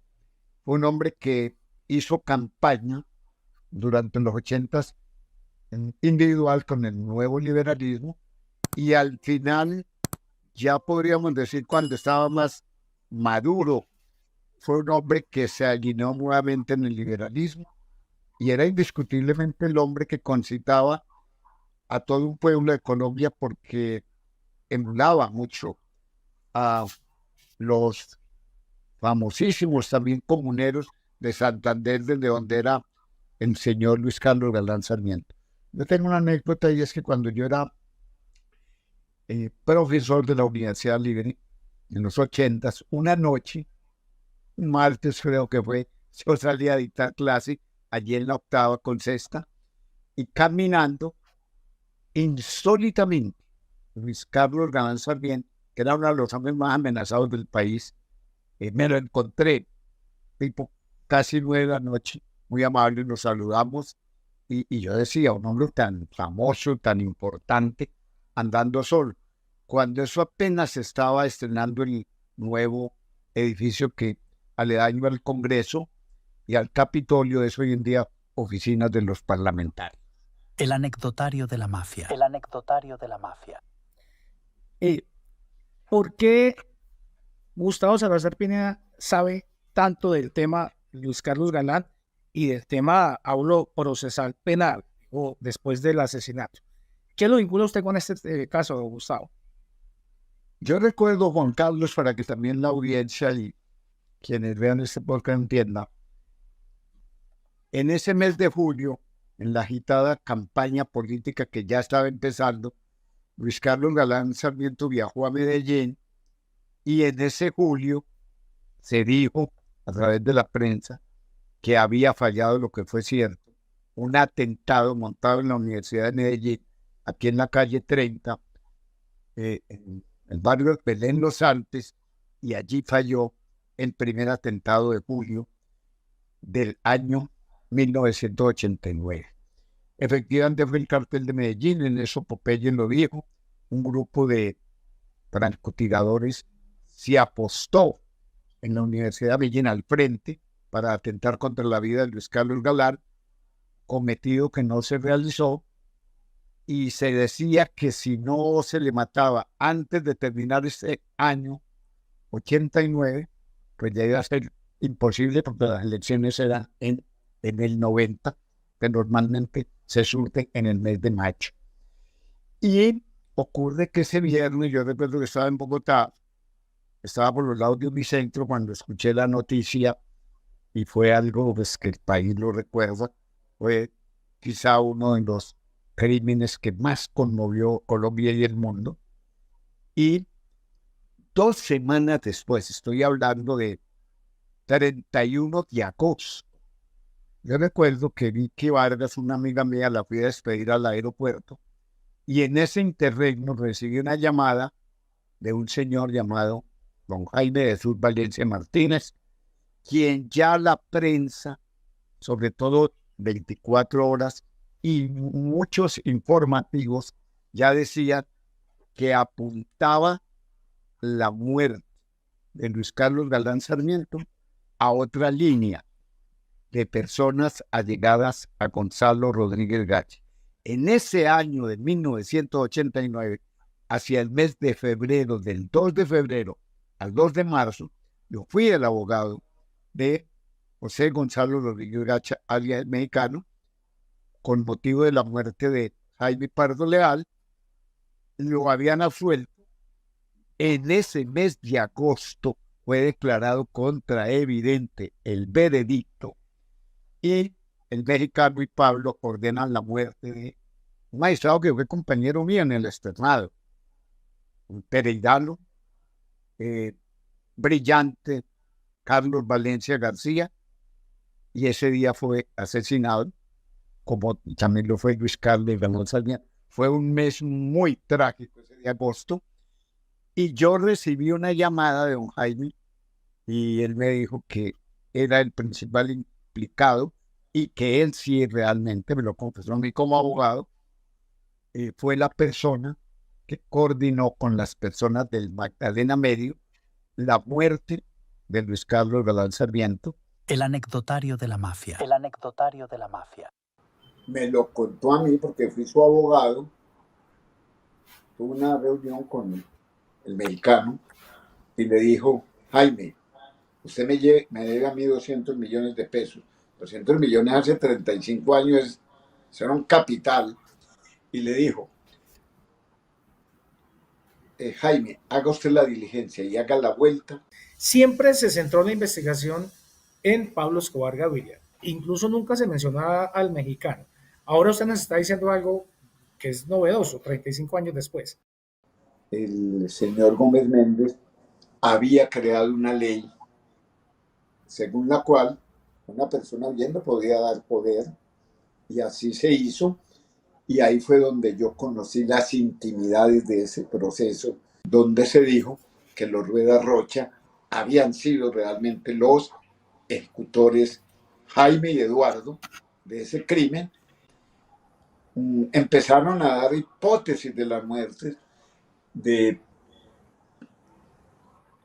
fue un hombre que hizo campaña durante los 80s individual con el nuevo liberalismo, y al final, ya podríamos decir cuando estaba más maduro, fue un hombre que se alineó nuevamente en el liberalismo y era indiscutiblemente el hombre que concitaba a todo un pueblo de Colombia, porque emulaba mucho a los famosísimos también comuneros de Santander, desde donde era el señor Luis Carlos Galán Sarmiento. Yo tengo una anécdota, y es que cuando yo era profesor de la Universidad Libre en los 80s, una noche, un martes creo que fue, yo salí a dictar clase allí en la octava con Sexta, y caminando insólitamente, Luis Carlos Galán Sarmiento, que era uno de los hombres más amenazados del país, me lo encontré, tipo casi 9 de la noche, muy amable, nos saludamos, y yo decía, un hombre tan famoso, tan importante, andando solo, cuando eso apenas se estaba estrenando el nuevo edificio que aledaño al Congreso y al Capitolio es hoy en día oficinas de los parlamentarios. El anecdotario de la mafia. El anecdotario de la mafia. ¿Por qué Gustavo Salazar Pineda sabe tanto del tema Luis Carlos Galán y del tema, hablo procesal penal o después del asesinato? ¿Qué lo vincula usted con este caso, Gustavo? Yo recuerdo, Juan Carlos, para que también la audiencia y quienes vean este podcast entiendan, en ese mes de julio, en la agitada campaña política que ya estaba empezando, Luis Carlos Galán Sarmiento viajó a Medellín y en ese julio se dijo a través de la prensa que había fallado, lo que fue cierto, un atentado montado en la Universidad de Medellín, aquí en la calle 30, en el barrio de Belén Los Andes, y allí falló el primer atentado de julio del año 1989. Efectivamente fue el cartel de Medellín, en eso Popeye lo dijo, un grupo de francotiradores se apostó en la Universidad de Medellín al frente para atentar contra la vida de Luis Carlos Galán, cometido que no se realizó, y se decía que si no se le mataba antes de terminar este año 89, pues ya iba a ser imposible porque las elecciones eran en el 90, que normalmente se surten en el mes de mayo. Y ocurre que ese viernes, yo recuerdo que estaba en Bogotá, estaba por los lados de Unicentro cuando escuché la noticia y fue algo pues, que el país lo recuerda, fue quizá uno de los crímenes que más conmovió Colombia y el mundo. Y 2 semanas después, estoy hablando de 31 de agosto, yo recuerdo que Vicky Vargas, una amiga mía, la fui a despedir al aeropuerto y en ese interregno recibí una llamada de un señor llamado don Jaime de Jesús Valencia Martínez, quien ya la prensa, sobre todo 24 horas y muchos informativos, ya decían que apuntaba la muerte de Luis Carlos Galán Sarmiento a otra línea de personas allegadas a Gonzalo Rodríguez Gache. En ese año de 1989, hacia el mes de febrero, del 2 de febrero al 2 de marzo, yo fui el abogado de José Gonzalo Rodríguez Gacha, alias el Mexicano, con motivo de la muerte de Jaime Pardo Leal. Lo habían absuelto. En ese mes de agosto fue declarado contraevidente el veredicto y el Mexicano y Pablo ordenan la muerte de un magistrado que fue compañero mío en el externado, un pereirano, brillante, Carlos Valencia García, y ese día fue asesinado, como también lo fue Luis Carlos Galán Sarmiento. Fue un mes muy trágico ese de agosto, y yo recibí una llamada de don Jaime, y él me dijo que era el principal implicado, y que él sí realmente, me lo confesó a mí como abogado, fue la persona que coordinó con las personas del Magdalena Medio la muerte de Luis Carlos Galán Sarmiento. El anecdotario de la mafia. El anecdotario de la mafia. Me lo contó a mí porque fui su abogado. Tuve una reunión con el Mexicano y le dijo: Jaime, usted me debe a mí 200 millones de pesos. 200 millones hace 35 años era un capital. Y le dijo: Jaime, haga usted la diligencia y haga la vuelta. Siempre se centró la investigación en Pablo Escobar Gaviria. Incluso nunca se mencionaba al Mexicano. Ahora usted nos está diciendo algo que es novedoso, 35 años después. El señor Gómez Méndez había creado una ley según la cual una persona oyendo podía dar poder, y así se hizo. Y ahí fue donde yo conocí las intimidades de ese proceso, donde se dijo que los Rueda Rocha habían sido realmente los ejecutores, Jaime y Eduardo, de ese crimen. Empezaron a dar hipótesis de las muertes de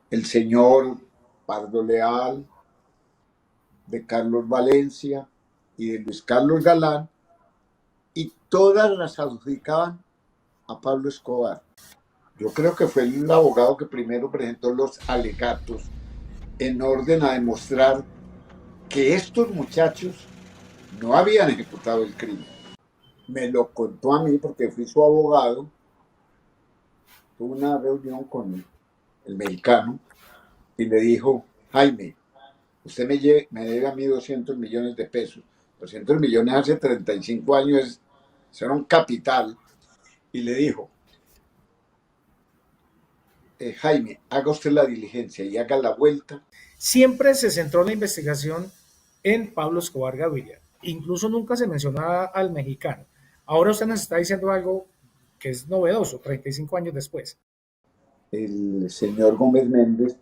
el señor Pardo Leal, de Carlos Valencia y de Luis Carlos Galán, y todas las adjudicaban a Pablo Escobar. Yo creo que fue el abogado que primero presentó los alegatos en orden a demostrar que estos muchachos no habían ejecutado el crimen. Me lo contó a mí porque fui su abogado. Tuve una reunión con el mexicano y le dijo: Jaime, usted me debe a mí 200 millones de pesos. 200 millones hace 35 años era un capital. Y le dijo: Jaime, haga usted la diligencia y haga la vuelta. Siempre se centró la investigación en Pablo Escobar Gaviria. Incluso nunca se mencionaba al mexicano. Ahora usted nos está diciendo algo que es novedoso, 35 años después. El señor Gómez Méndez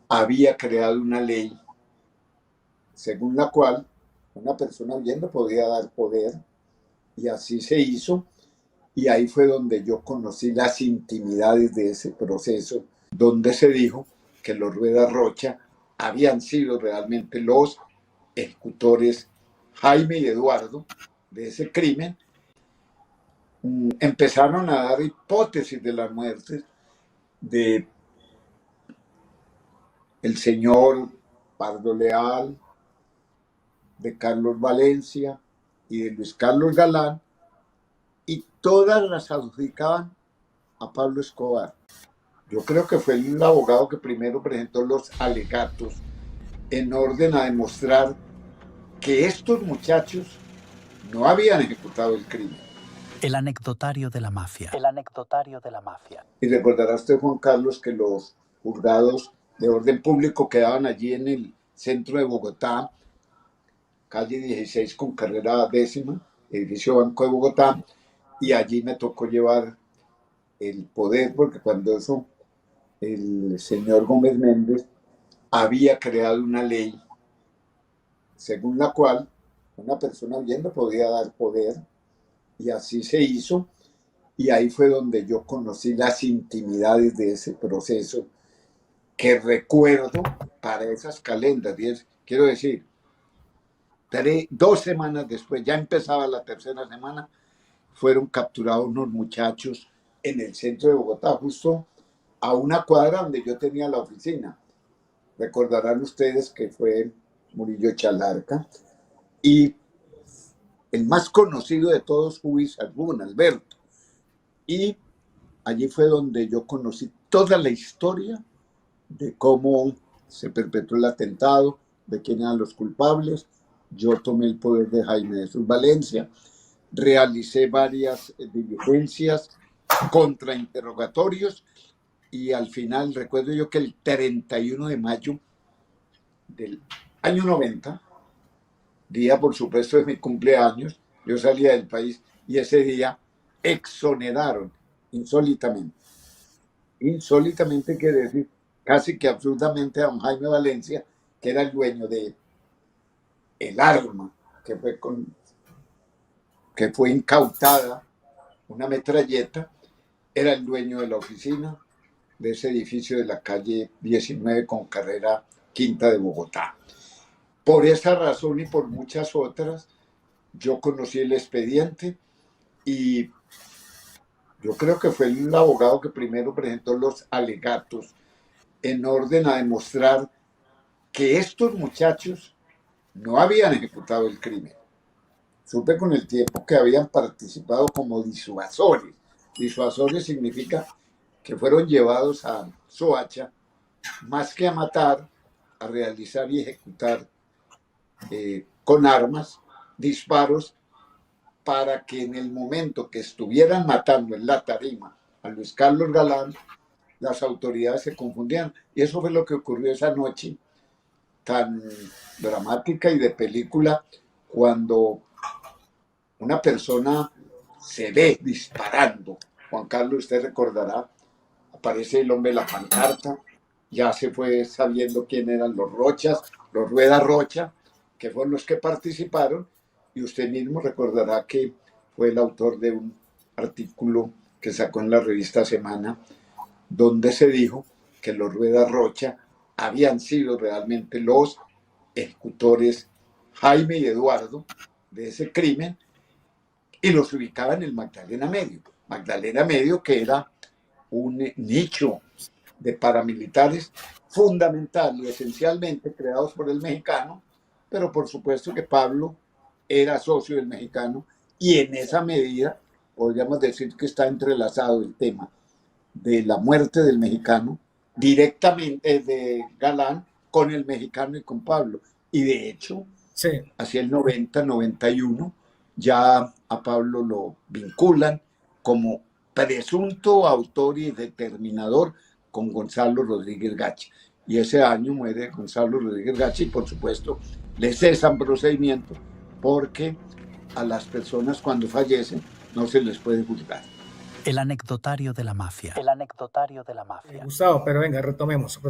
había creado una ley según la cual una persona oyendo podía dar poder, y así se hizo. Y ahí fue donde yo conocí las intimidades de ese proceso, donde se dijo que los Rueda Rocha habían sido realmente los ejecutores, Jaime y Eduardo, de ese crimen. Empezaron a dar hipótesis de las muertes de el señor Pardo Leal, de Carlos Valencia y de Luis Carlos Galán, y todas las adjudicaban a Pablo Escobar. Yo creo que fue el abogado que primero presentó los alegatos en orden a demostrar que estos muchachos no habían ejecutado el crimen. El anecdotario de la mafia. El anecdotario de la mafia. Y recordará usted, Juan Carlos, que los juzgados de orden público quedaban allí en el centro de Bogotá, calle 16 con carrera 10ª, edificio Banco de Bogotá, y allí me tocó llevar el poder, porque cuando eso el señor Gómez Méndez había creado una ley según la cual una persona oyendo podía dar poder, y así se hizo. Y ahí fue donde yo conocí las intimidades de ese proceso, que recuerdo para esas calendas. Quiero decir, 2 semanas después, ya empezaba la 3ª semana, fueron capturados unos muchachos en el centro de Bogotá, justo a una cuadra donde yo tenía la oficina. Recordarán ustedes que fue Murillo Chalarca y el más conocido de todos, Ubis Albún, Alberto. Y allí fue donde yo conocí toda la historia de cómo se perpetró el atentado, de quién eran los culpables. Yo tomé el poder de Jaime de Jesús Valencia, realicé varias diligencias, contrainterrogatorios, y al final recuerdo yo que el 31 de mayo del año 90, día por supuesto de mi cumpleaños, yo salía del país y ese día exoneraron insólitamente. Insólitamente quiere decir casi que absolutamente a don Jaime Valencia, que era el dueño de el arma que fue incautada, una metralleta. Era el dueño de la oficina de ese edificio de la calle 19 con carrera 5ª de Bogotá. Por esa razón y por muchas otras, yo conocí el expediente, y yo creo que fue el abogado que primero presentó los alegatos en orden a demostrar que estos muchachos no habían ejecutado el crimen. Supe con el tiempo que habían participado como disuasores. Disuasores significa que fueron llevados a Soacha, más que a matar, a realizar y ejecutar con armas, disparos, para que en el momento que estuvieran matando en la tarima a Luis Carlos Galán, las autoridades se confundían. Y eso fue lo que ocurrió esa noche, tan dramática y de película cuando una persona se ve disparando. Juan Carlos, usted recordará, aparece el hombre de la pancarta, ya se fue sabiendo quién eran los Rochas, los Rueda Rocha, que fueron los que participaron, y usted mismo recordará que fue el autor de un artículo que sacó en la revista Semana, donde se dijo que los Rueda Rocha habían sido realmente los ejecutores Jaime y Eduardo de ese crimen, y los ubicaban en el Magdalena Medio. Magdalena Medio, que era un nicho de paramilitares fundamental y esencialmente creados por el mexicano, pero por supuesto que Pablo era socio del mexicano, y en esa medida podríamos decir que está entrelazado el tema de la muerte del mexicano directamente de Galán con el mexicano y con Pablo. Y de hecho, Sí. hacia el 90, 91, ya a Pablo lo vinculan como presunto autor y determinador con Gonzalo Rodríguez Gacha. Y ese año muere Gonzalo Rodríguez Gacha y por supuesto le cesan procedimiento porque a las personas cuando fallecen no se les puede juzgar. El anecdotario de la mafia. El anecdotario de la mafia. Gustavo, pero venga, retomemos.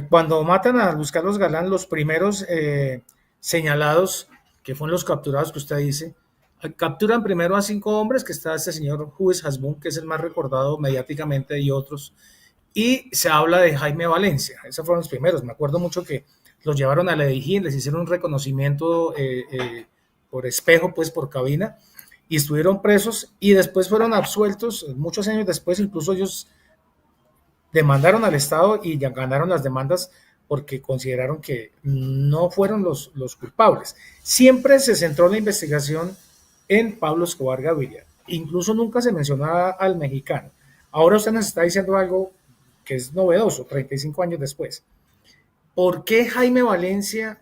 Cuando matan a Luis Carlos Galán, los primeros señalados, que fueron los capturados que usted dice, capturan primero a 5 hombres, que está este señor Juez Hasbún, que es el más recordado mediáticamente, y otros, y se habla de Jaime Valencia. Esos fueron los primeros. Me acuerdo mucho que los llevaron a la Dijín, les hicieron un reconocimiento por espejo, pues por cabina, y estuvieron presos y después fueron absueltos muchos años después. Incluso ellos demandaron al Estado y ya ganaron las demandas porque consideraron que no fueron los culpables. Siempre se centró la investigación en Pablo Escobar Gaviria. Incluso nunca se mencionaba al mexicano. Ahora usted nos está diciendo algo que es novedoso, 35 años después. ¿Por qué Jaime Valencia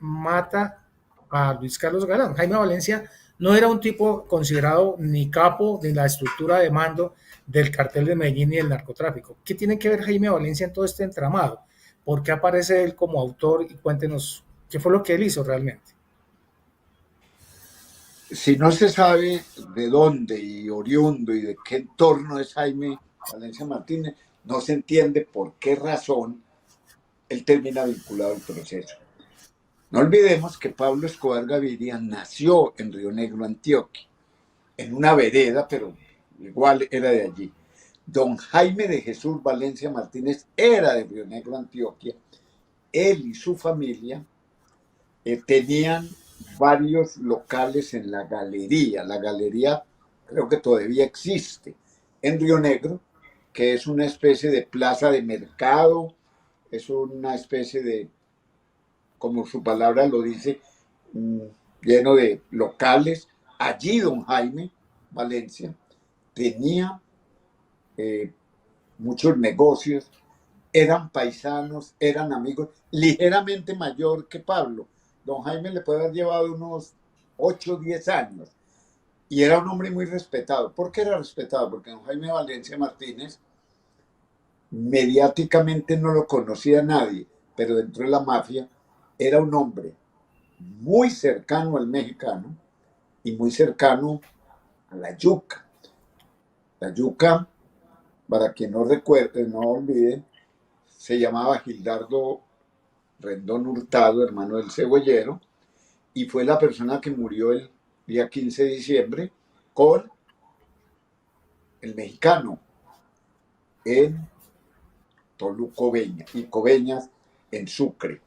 mata a Luis Carlos Galán? Jaime Valencia no era un tipo considerado ni capo de la estructura de mando del cartel de Medellín y del narcotráfico. ¿Qué tiene que ver Jaime Valencia en todo este entramado? ¿Por qué aparece él como autor? Y cuéntenos qué fue lo que él hizo realmente. Si no se sabe de dónde y oriundo y de qué entorno es Jaime Valencia Martínez, no se entiende por qué razón él termina vinculado al proceso. No olvidemos que Pablo Escobar Gaviria nació en Río Negro, Antioquia, en una vereda, pero igual era de allí. Don Jaime de Jesús Valencia Martínez era de Río Negro, Antioquia. Él y su familia tenían varios locales en la galería. La galería creo que todavía existe en Río Negro, que es una especie de plaza de mercado, es una especie de, como su palabra lo dice, lleno de locales. Allí don Jaime Valencia tenía muchos negocios, eran paisanos, eran amigos, ligeramente mayor que Pablo. Don Jaime le puede haber llevado unos 8 o 10 años y era un hombre muy respetado. ¿Por qué era respetado? Porque don Jaime Valencia Martínez mediáticamente no lo conocía nadie, pero dentro de la mafia era un hombre muy cercano al mexicano y muy cercano a la yuca. La yuca, para quien no recuerde, no olvide, se llamaba Gildardo Rendón Hurtado, hermano del cebollero, y fue la persona que murió el día 15 de diciembre con el mexicano en Tolucobeña y Coveñas en Sucre.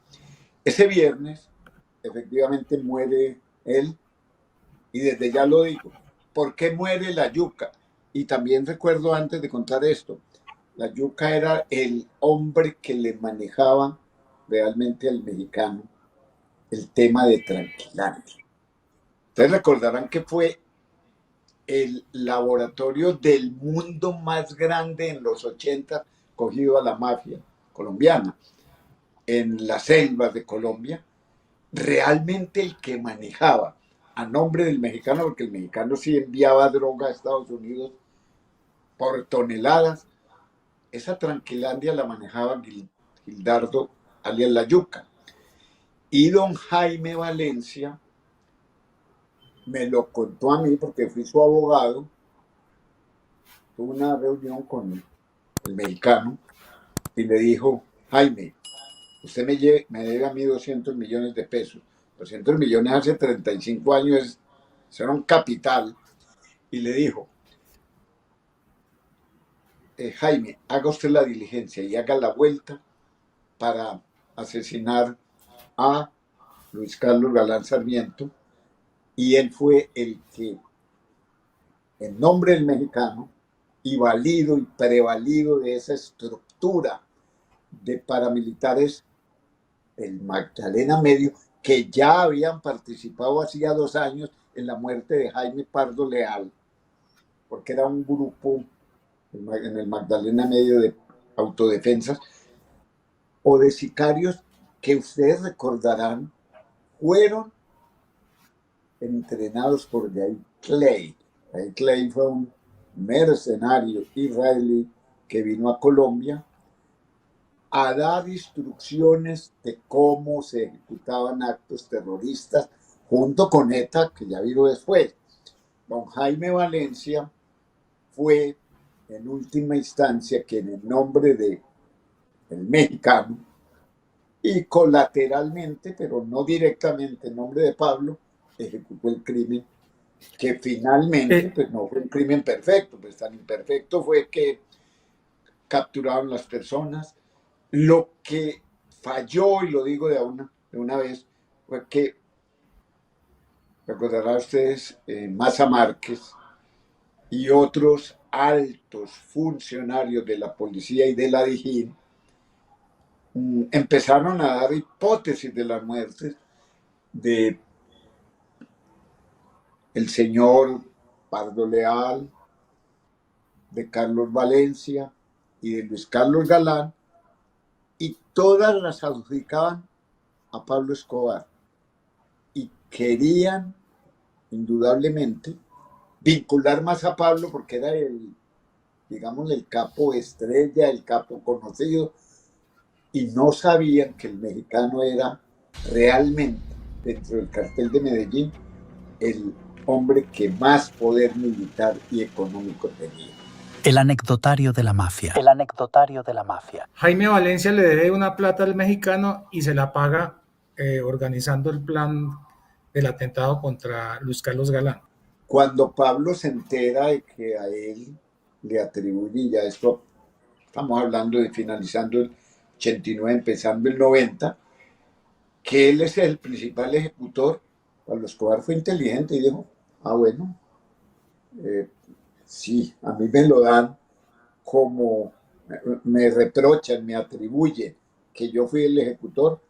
Ese viernes, efectivamente, muere él, y desde ya lo digo, ¿por qué muere la yuca? Y también recuerdo antes de contar esto, la yuca era el hombre que le manejaba realmente al mexicano el tema de Tranquilandia. Ustedes recordarán que fue el laboratorio del mundo más grande en los 80 cogido a la mafia colombiana en las selvas de Colombia. Realmente el que manejaba a nombre del mexicano, porque el mexicano sí enviaba droga a Estados Unidos por toneladas, esa Tranquilandia la manejaba Gildardo alias La Yuca. Y don Jaime Valencia me lo contó a mí porque fui su abogado. Tuve una reunión con el mexicano y le dijo: Jaime, usted me debe a mí 200 millones de pesos. 200 millones hace 35 años era un capital. Y le dijo: Jaime, haga usted la diligencia y haga la vuelta para asesinar a Luis Carlos Galán Sarmiento. Y él fue el que, en nombre del mexicano, y valido y prevalido de esa estructura de paramilitares, el Magdalena Medio, que ya habían participado hacía 2 años en la muerte de Jaime Pardo Leal, porque era un grupo en el Magdalena Medio de autodefensas o de sicarios que ustedes recordarán fueron entrenados por Yair Clay. Yair Clay fue un mercenario israelí que vino a Colombia a dar instrucciones de cómo se ejecutaban actos terroristas junto con ETA, que ya vino después. Don Jaime Valencia fue, en última instancia, quien en nombre del mexicano y colateralmente, pero no directamente en nombre de Pablo, ejecutó el crimen, que finalmente pues no fue un crimen perfecto, pues tan imperfecto fue que capturaron las personas. Lo que falló, y lo digo de una vez, fue que, recordarán ustedes, Maza Márquez y otros altos funcionarios de la policía y de la DIJÍN empezaron a dar hipótesis de las muertes de el señor Pardo Leal, de Carlos Valencia y de Luis Carlos Galán, y todas las adjudicaban a Pablo Escobar y querían indudablemente vincular más a Pablo porque era digamos, el capo estrella, el capo conocido, y no sabían que el mexicano era realmente, dentro del cartel de Medellín, el hombre que más poder militar y económico tenía. El anecdotario de la mafia. El anecdotario de la mafia. Jaime Valencia le debe una plata al mexicano y se la paga organizando el plan del atentado contra Luis Carlos Galán. Cuando Pablo se entera de que a él le atribuye, ya esto estamos hablando de finalizando el 89, empezando el 90, que él es el principal ejecutor, Pablo Escobar fue inteligente y dijo: bueno, sí, a mí me lo dan como, me reprochan, me atribuyen que yo fui el ejecutor,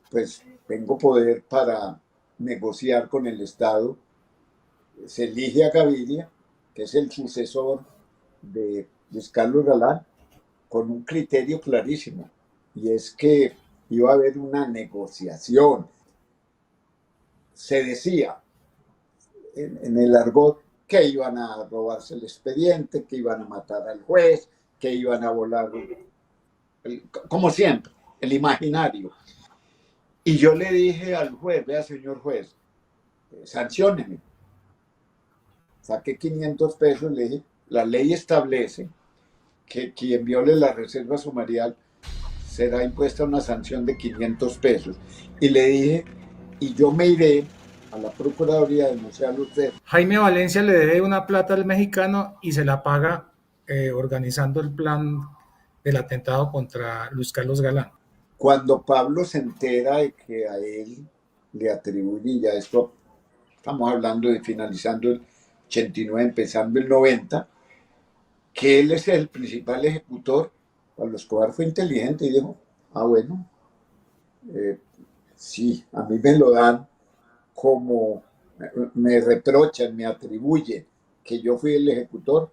pues tengo poder para negociar con el Estado. Se elige a Gaviria, que es el sucesor de Luis Carlos Galán, con un criterio clarísimo, y es que iba a haber una negociación. Se decía en el argot que iban a robarse el expediente, que iban a matar al juez, que iban a volar, como siempre, el imaginario. Y yo le dije al juez: vea, señor juez, sancióneme. Saqué 500 pesos, le dije: la ley establece que quien viole la reserva sumarial será impuesta una sanción de 500 pesos. Y le dije: y yo me iré a la Procuraduría a denunciarlo usted. Jaime Valencia le debe una plata al mexicano y se la paga organizando el plan del atentado contra Luis Carlos Galán. Cuando Pablo se entera de que a él le atribuye, ya esto estamos hablando de finalizando el 89, empezando el 90, que él es el principal ejecutor, Pablo Escobar fue inteligente y dijo: bueno, sí, a mí me lo dan como, me reprochan, me atribuyen que yo fui el ejecutor,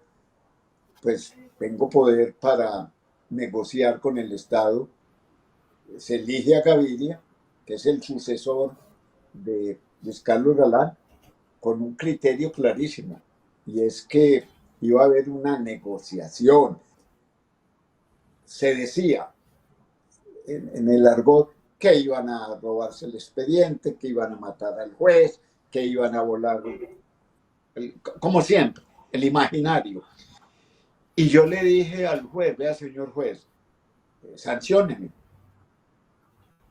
pues tengo poder para negociar con el Estado. Se elige a Gaviria, que es el sucesor de Luis Carlos Galán, con un criterio clarísimo, y es que iba a haber una negociación. Se decía en el argot, que iban a robarse el expediente, que iban a matar al juez, que iban a volar, como siempre, el imaginario. Y yo le dije al juez, vea señor juez, sancióneme.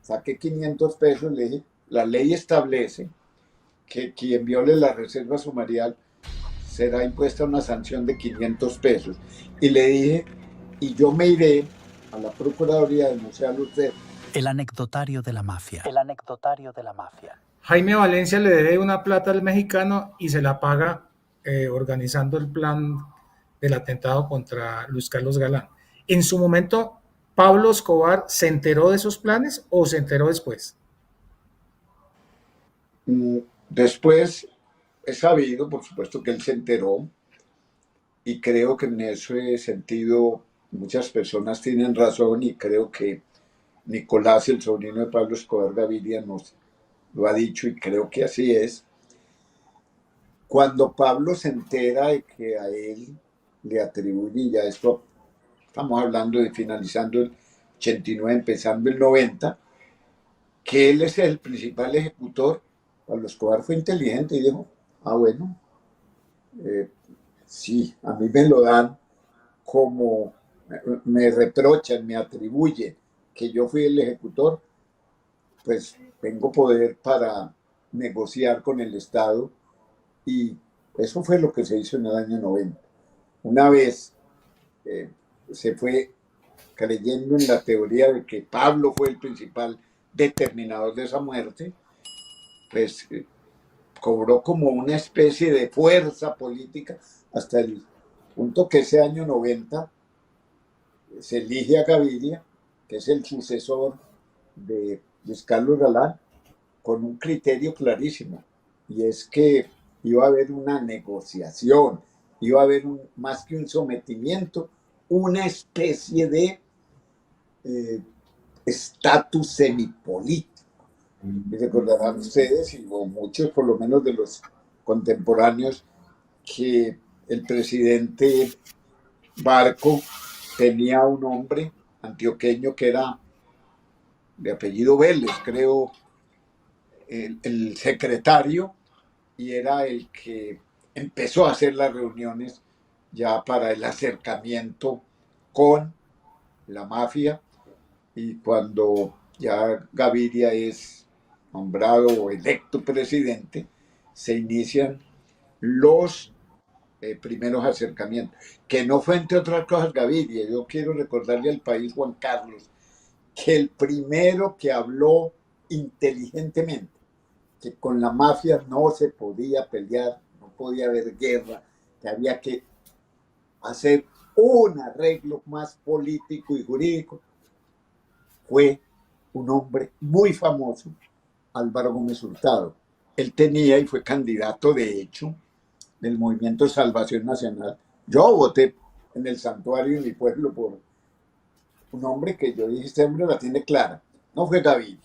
Saqué 500 pesos, le dije, la ley establece que quien viole la reserva sumarial será impuesta una sanción de 500 pesos. Y le dije, y yo me iré a la Procuraduría a denunciarlo usted. El anecdotario de la mafia. El anecdotario de la mafia. Jaime Valencia le debe una plata al mexicano y se la paga organizando el plan del atentado contra Luis Carlos Galán. En su momento, ¿Pablo Escobar se enteró de esos planes o se enteró después? Después he sabido, por supuesto, que él se enteró, y creo que en ese sentido muchas personas tienen razón, y creo que Nicolás, el sobrino de Pablo Escobar Gaviria, nos lo ha dicho y creo que así es. Cuando Pablo se entera de que a él le atribuye, ya esto estamos hablando de finalizando el 89, empezando el 90, que él es el principal ejecutor, Pablo Escobar fue inteligente y dijo, bueno, sí, a mí me lo dan como, me reprochan, me atribuyen que yo fui el ejecutor, pues tengo poder para negociar con el Estado, y eso fue lo que se hizo en el año 90. Una vez se fue creyendo en la teoría de que Pablo fue el principal determinador de esa muerte, pues cobró como una especie de fuerza política hasta el punto que ese año 90 se elige a Gaviria, que es el sucesor de Luis Carlos Galán, con un criterio clarísimo, y es que iba a haber una negociación, iba a haber más que un sometimiento, una especie de estatus semipolítico. Y recordarán ustedes, y muchos por lo menos de los contemporáneos, que el presidente Barco tenía un hombre antioqueño que era de apellido Vélez, creo, el secretario, y era el que empezó a hacer las reuniones ya para el acercamiento con la mafia. Y cuando ya Gaviria es nombrado o electo presidente, se inician los primeros acercamientos, que no fue entre otras cosas Gaviria. Yo quiero recordarle al país, Juan Carlos, que el primero que habló inteligentemente que con la mafia no se podía pelear, no podía haber guerra, que había que hacer un arreglo más político y jurídico, fue un hombre muy famoso, Álvaro Gómez Hurtado. Él tenía y fue candidato, de hecho, del Movimiento de Salvación Nacional. Yo voté en el santuario de mi pueblo por un hombre que yo dije, este hombre la tiene clara. No fue Gaviria,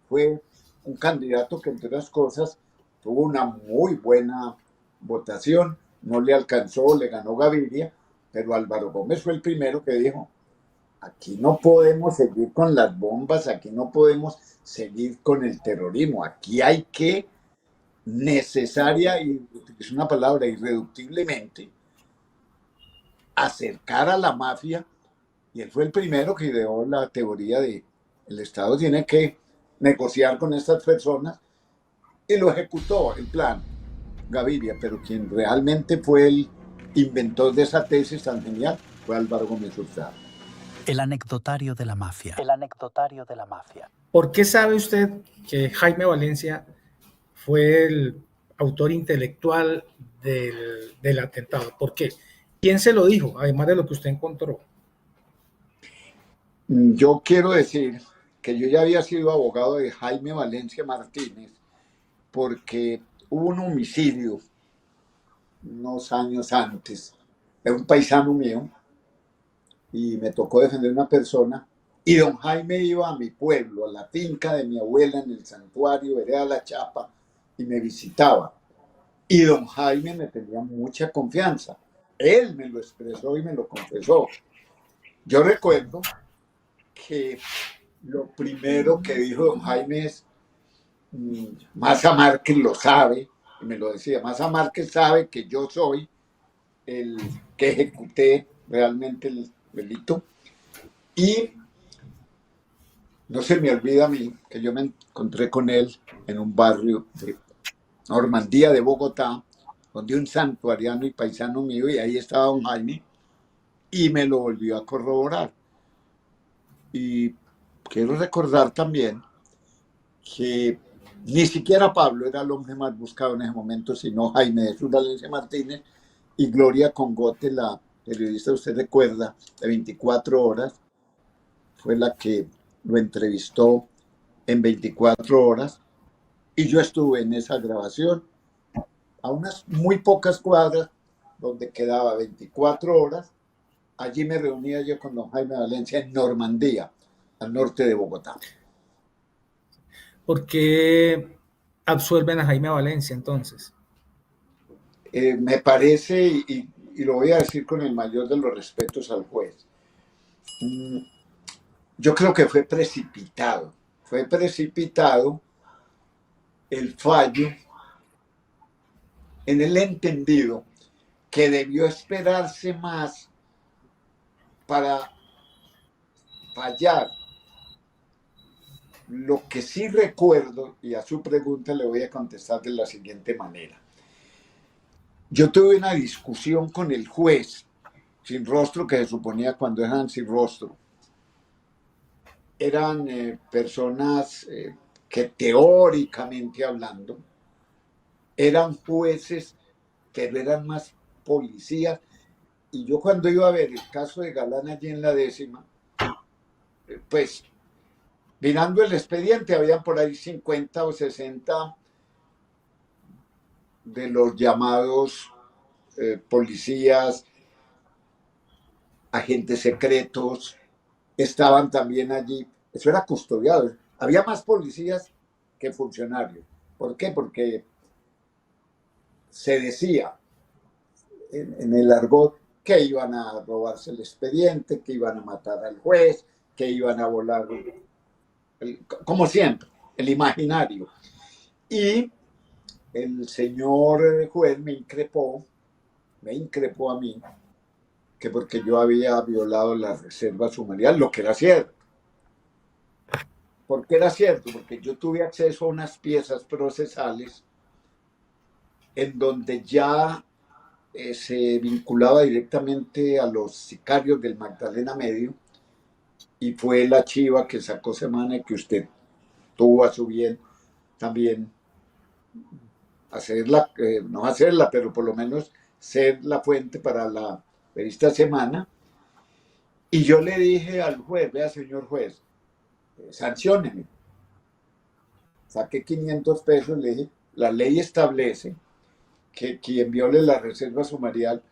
fue un candidato que, entre otras cosas, tuvo una muy buena votación, no le alcanzó, le ganó Gaviria, pero Álvaro Gómez fue el primero que dijo, aquí no podemos seguir con las bombas, aquí no podemos seguir con el terrorismo, aquí hay que necesaria, y es una palabra, irreductiblemente, acercar a la mafia, y él fue el primero que ideó la teoría de el Estado tiene que negociar con estas personas, y lo ejecutó el plan Gaviria, pero quien realmente fue el inventor de esa tesis tan genial fue Álvaro Gómez Hurtado. El anecdotario de la mafia. El anecdotario de la mafia. ¿Por qué sabe usted que Jaime Valencia fue el autor intelectual del atentado? ¿Por qué? ¿Quién se lo dijo, además de lo que usted encontró? Yo quiero decir que yo ya había sido abogado de Jaime Valencia Martínez, porque hubo un homicidio unos años antes de un paisano mío, y me tocó defender a una persona, y don Jaime iba a mi pueblo, a la finca de mi abuela en el santuario, Vereda La Chapa, y me visitaba. Y don Jaime me tenía mucha confianza. Él me lo expresó y me lo confesó. Yo recuerdo que Lo primero que dijo don Jaime es, Maza Márquez lo sabe, y me lo decía, Maza Márquez sabe que yo soy el que ejecuté realmente el delito. Y no se me olvida a mí que yo me encontré con él en un barrio de Normandía de Bogotá, donde un santuariano y paisano mío, y ahí estaba don Jaime, y me lo volvió a corroborar. Y quiero recordar también que ni siquiera Pablo era el hombre más buscado en ese momento, sino Jaime Jesús Valencia Martínez y Gloria Congote, la periodista, usted recuerda, de 24 horas, fue la que lo entrevistó en 24 horas, y yo estuve en esa grabación a unas muy pocas cuadras donde quedaba 24 horas. Allí me reunía yo con don Jaime Valencia en Normandía, al norte de Bogotá. ¿Por qué absuelven a Jaime Valencia entonces? Me parece, y lo voy a decir con el mayor de los respetos al juez, yo creo que fue precipitado el fallo en el entendido que debió esperarse más para fallar. Lo que sí recuerdo, y a su pregunta le voy a contestar de la siguiente manera. Yo tuve una discusión con el juez sin rostro, que se suponía cuando eran sin rostro. Eran personas que teóricamente hablando eran jueces, pero eran más policías. Y yo cuando iba a ver el caso de Galán allí en la 10ª, pues mirando el expediente, habían por ahí 50 o 60 de los llamados policías, agentes secretos, estaban también allí. Eso era custodiado. Había más policías que funcionarios. ¿Por qué? Porque se decía en el argot que iban a robarse el expediente, que iban a matar al juez, que iban a volar, como siempre, el imaginario. Y el señor juez me increpó a mí, que porque yo había violado la reserva sumarial, lo que era cierto. ¿Por qué era cierto? Porque yo tuve acceso a unas piezas procesales en donde ya se vinculaba directamente a los sicarios del Magdalena Medio, y fue la chiva que sacó semana y que usted tuvo a su bien también hacerla, no hacerla, pero por lo menos ser la fuente para la revista Semana. Y yo le dije al juez, vea señor juez, sancióneme. Saqué 500 pesos, le dije, la ley establece que quien viole la reserva sumarial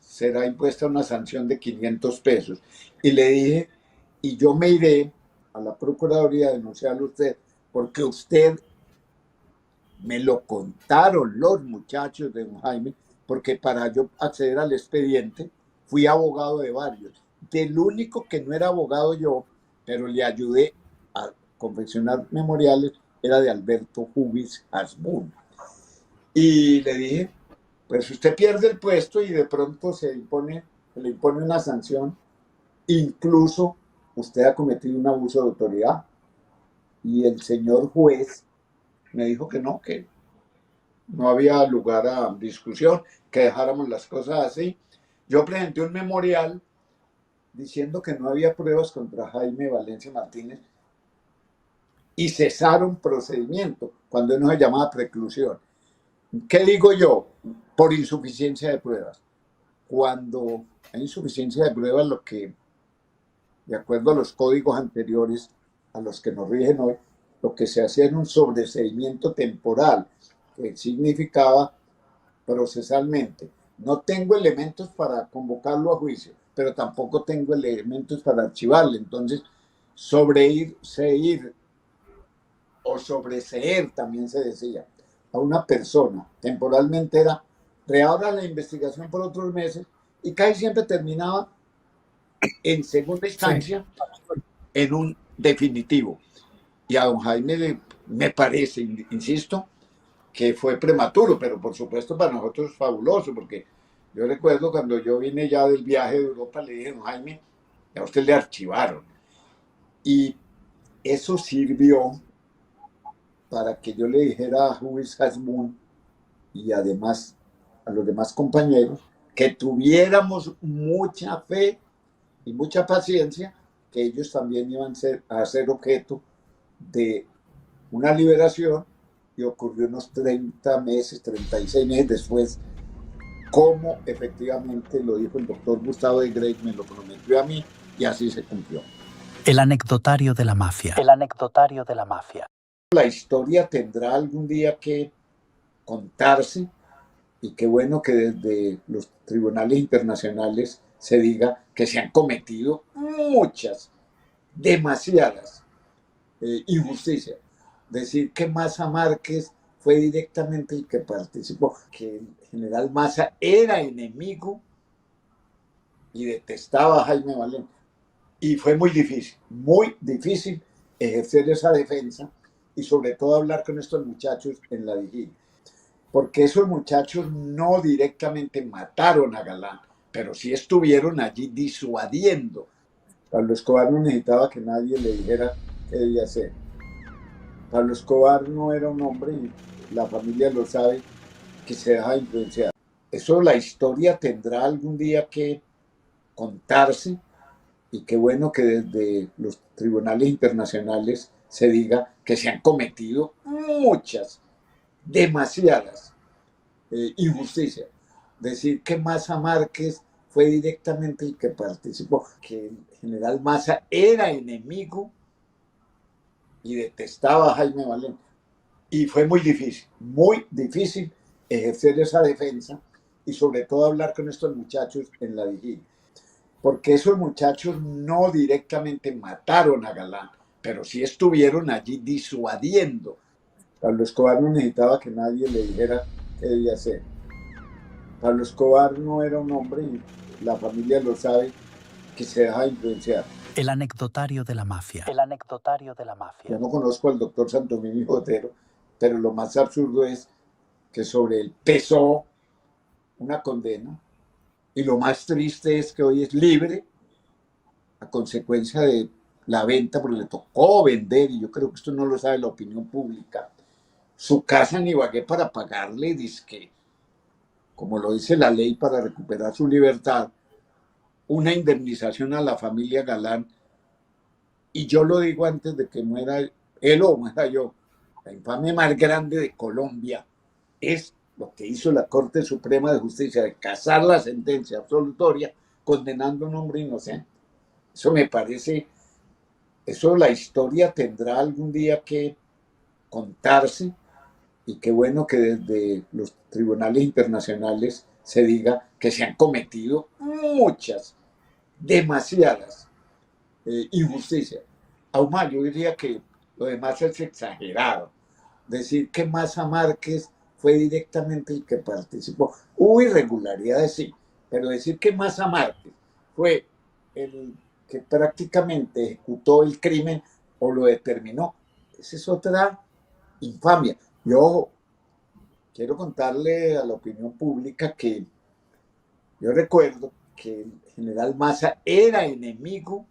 será impuesta una sanción de 500 pesos. Y le dije, y yo me iré a la Procuraduría a denunciarlo a usted, porque usted me lo contaron los muchachos de don Jaime, porque para yo acceder al expediente fui abogado de varios. Del único que no era abogado yo, pero le ayudé a confeccionar memoriales, era de Alberto Jubis Hasbún. Y le dije, pues usted pierde el puesto y de pronto se le impone una sanción, incluso usted ha cometido un abuso de autoridad. Y el señor juez me dijo que no había lugar a discusión, que dejáramos las cosas así. Yo presenté un memorial diciendo que no había pruebas contra Jaime Valencia Martínez y cesaron procedimiento cuando no se llamaba preclusión. ¿Qué digo yo? Por insuficiencia de pruebas. Cuando hay insuficiencia de pruebas, lo que, de acuerdo a los códigos anteriores a los que nos rigen hoy, lo que se hacía era un sobreseimiento temporal, que significaba procesalmente, no tengo elementos para convocarlo a juicio, pero tampoco tengo elementos para archivarle. Entonces, sobreseír o sobreseer, también se decía, a una persona temporalmente era reabra la investigación por otros meses, y casi siempre terminaba en segunda instancia en un definitivo. Y a don Jaime me parece, insisto, que fue prematuro, pero por supuesto para nosotros fabuloso, porque yo recuerdo cuando yo vine ya del viaje de Europa, le dije, don Jaime, a usted le archivaron. Y eso sirvió para que yo le dijera a Juiz Hasbun y además a los demás compañeros que tuviéramos mucha fe y mucha paciencia, que ellos también iban a ser objeto de una liberación, y ocurrió unos 30 meses, 36 meses después, como efectivamente lo dijo el doctor Gustavo de Grey, me lo prometió a mí y así se cumplió. El anecdotario de la mafia. El anecdotario de la mafia. La historia tendrá algún día que contarse, y qué bueno que desde los tribunales internacionales se diga que se han cometido muchas, demasiadas injusticias. Decir que Maza Márquez fue directamente el que participó, que el general Maza era enemigo y detestaba a Jaime Valencia. Y fue muy difícil ejercer esa defensa y sobre todo hablar con estos muchachos en la vigilia. Porque esos muchachos no directamente mataron a Galán, pero sí estuvieron allí disuadiendo. Pablo Escobar no necesitaba que nadie le dijera qué debía hacer. Pablo Escobar no era un hombre, y la familia lo sabe, que se deja influenciar. Eso la historia tendrá algún día que contarse, y qué bueno que desde los tribunales internacionales se diga que se han cometido muchas, demasiadas injusticias. Decir que Maza Márquez fue directamente el que participó, que el general Maza era enemigo y detestaba a Jaime Valencia. Y fue muy difícil ejercer esa defensa y sobre todo hablar con estos muchachos en la vigilia. Porque esos muchachos no directamente mataron a Galán, pero sí estuvieron allí disuadiendo. Pablo Escobar no necesitaba que nadie le dijera qué debía hacer. Pablo Escobar no era un hombre, y la familia lo sabe, que se deja influenciar. El anecdotario de la mafia. El anecdotario de la mafia. Yo no conozco al doctor Santomini Botero, pero lo más absurdo es que sobre él pesó una condena, y lo más triste es que hoy es libre a consecuencia de la venta, porque le tocó vender, y yo creo que esto no lo sabe la opinión pública, su casa en Ibagué para pagarle, dizque, como lo dice la ley, para recuperar su libertad, una indemnización a la familia Galán. Y yo lo digo antes de que muera él o muera yo, la infamia más grande de Colombia es lo que hizo la Corte Suprema de Justicia, de casar la sentencia absolutoria condenando a un hombre inocente. Eso me parece, eso la historia tendrá algún día que contarse, y qué bueno que desde los tribunales internacionales se diga que se han cometido muchas, demasiadas injusticias. Aún más, yo diría que lo demás es exagerado. Decir que Maza Márquez fue directamente el que participó. Hubo irregularidades, sí, pero decir que Maza Márquez fue el que prácticamente ejecutó el crimen o lo determinó, esa es otra infamia. Yo quiero contarle a la opinión pública que yo recuerdo que el general Maza era enemigo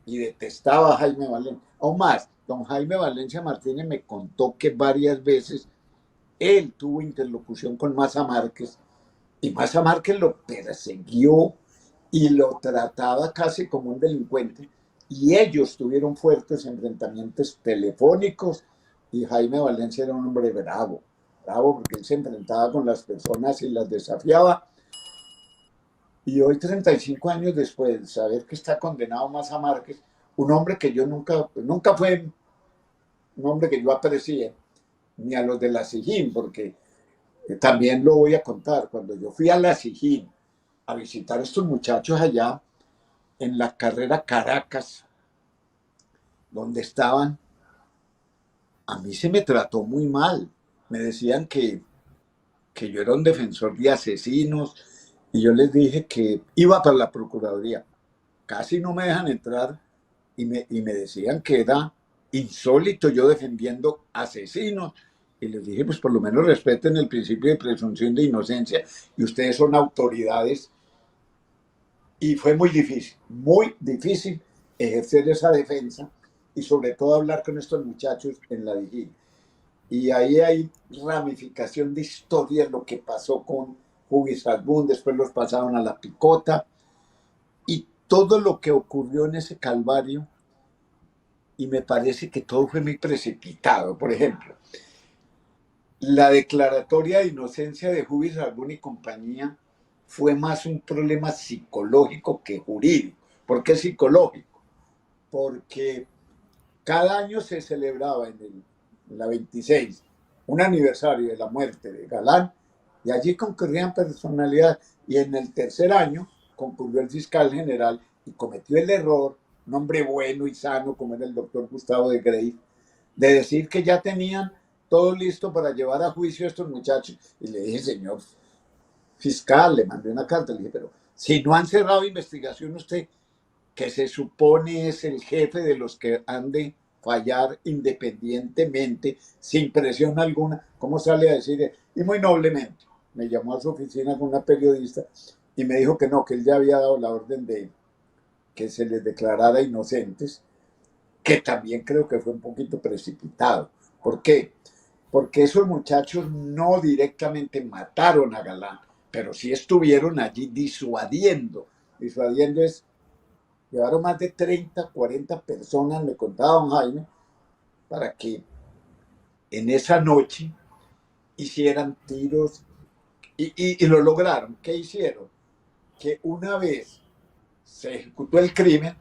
y detestaba a Jaime Valencia. Aún más, don Jaime Valencia Martínez me contó que varias veces él tuvo interlocución con Maza Márquez, y Maza Márquez lo persiguió y lo trataba casi como un delincuente, y ellos tuvieron fuertes enfrentamientos telefónicos, y Jaime Valencia era un hombre bravo porque él se enfrentaba con las personas y las desafiaba. Y hoy, 35 años después de saber que está condenado Maza Márquez, un hombre que yo nunca fue un hombre que yo aprecié, ni a los de la SIJIN, porque también lo voy a contar. Cuando yo fui a la SIJIN a visitar a estos muchachos allá en la carrera Caracas, donde estaban, a mí se me trató muy mal. Me decían que yo era un defensor de asesinos, y yo les dije que iba para la Procuraduría. Casi no me dejan entrar y me decían que era insólito yo defendiendo asesinos. Y les dije, pues por lo menos respeten el principio de presunción de inocencia y ustedes son autoridades. Y fue muy difícil ejercer esa defensa y sobre todo hablar con estos muchachos en la vigilia. Y ahí hay ramificación de historia, lo que pasó con Hughes Albún, después los pasaron a la picota y todo lo que ocurrió en ese calvario. Y me parece que todo fue muy precipitado. Por ejemplo, la declaratoria de inocencia de Hughes Albún y compañía fue más un problema psicológico que jurídico. ¿Por qué psicológico? Porque cada año se celebraba en la 26 un aniversario de la muerte de Galán y allí concurrían personalidades y en el tercer año concurrió el fiscal general y cometió el error, un hombre bueno y sano como era el doctor Gustavo de Grey, de decir que ya tenían todo listo para llevar a juicio a estos muchachos. Y le dije, señor fiscal, le mandé una carta, le dije, pero si no han cerrado investigación usted, que se supone es el jefe de los que han de fallar independientemente, sin presión alguna, ¿cómo sale a decir? Y muy noblemente me llamó a su oficina con una periodista y me dijo que no, que él ya había dado la orden de que se les declarara inocentes, que también creo que fue un poquito precipitado. ¿Por qué? Porque esos muchachos no directamente mataron a Galán, pero sí estuvieron allí disuadiendo. Disuadiendo es, llevaron más de 30, 40 personas, me contaba don Jaime, para que en esa noche hicieran tiros y lo lograron. ¿Qué hicieron? Que una vez se ejecutó el crimen,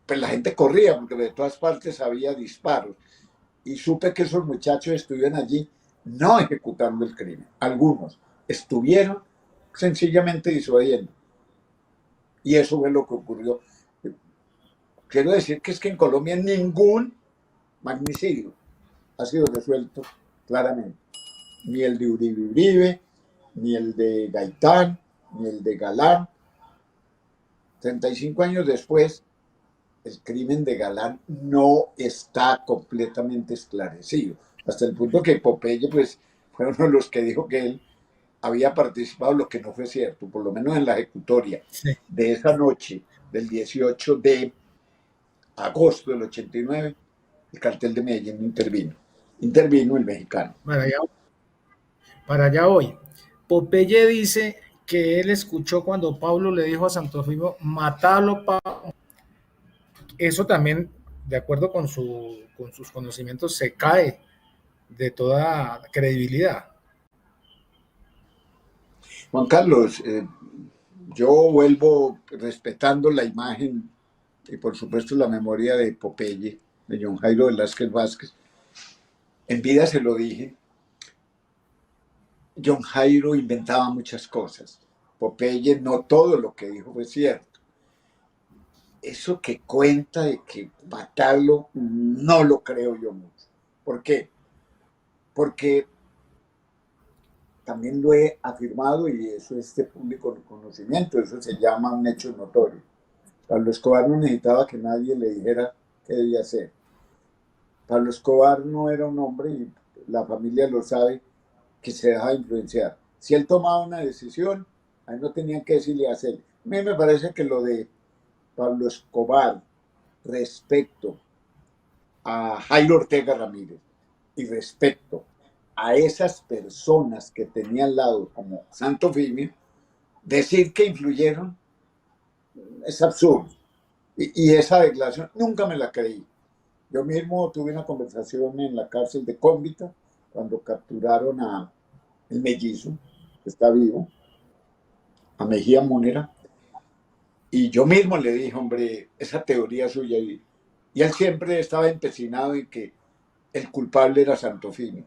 pues la gente corría, porque de todas partes había disparos. Y supe que esos muchachos estuvieron allí no ejecutando el crimen. Algunos estuvieron sencillamente disuadiendo. Y eso fue lo que ocurrió. Quiero decir que es que en Colombia ningún magnicidio ha sido resuelto claramente. Ni el de Uribe, ni el de Gaitán, ni el de Galán. 35 años después, el crimen de Galán no está completamente esclarecido. Hasta el punto que Popeye, pues, fue uno de los que dijo que él había participado, lo que no fue cierto, por lo menos en la ejecutoria de esa noche del 18 de agosto del 89, el cartel de Medellín intervino el mexicano. Para allá voy. Popeye dice que él escuchó cuando Pablo le dijo a Santofimio, matalo, Pablo. Eso también, de acuerdo con sus conocimientos, se cae de toda credibilidad. Juan Carlos, yo vuelvo respetando la imagen y por supuesto la memoria de Popeye, de John Jairo Velázquez Vázquez. En vida se lo dije, John Jairo inventaba muchas cosas. Popeye no todo lo que dijo fue cierto. Eso que cuenta de que matarlo, no lo creo yo mucho. ¿Por qué? Porque también lo he afirmado y eso es de público conocimiento, eso se llama un hecho notorio. Pablo Escobar no necesitaba que nadie le dijera qué debía hacer. Pablo Escobar no era un hombre, y la familia lo sabe, que se dejaba influenciar. Si él tomaba una decisión, a él no tenían que decirle hacer. A mí me parece que lo de Pablo Escobar respecto a Jairo Ortega Ramírez y respecto a esas personas que tenía al lado como Santofimio, decir que influyeron es absurdo. Y esa declaración nunca me la creí. Yo mismo tuve una conversación en la cárcel de Cómbita cuando capturaron a el mellizo, que está vivo, a Mejía Múnera, y yo mismo le dije, hombre, esa teoría suya, y él siempre estaba empecinado en que el culpable era Santofimio.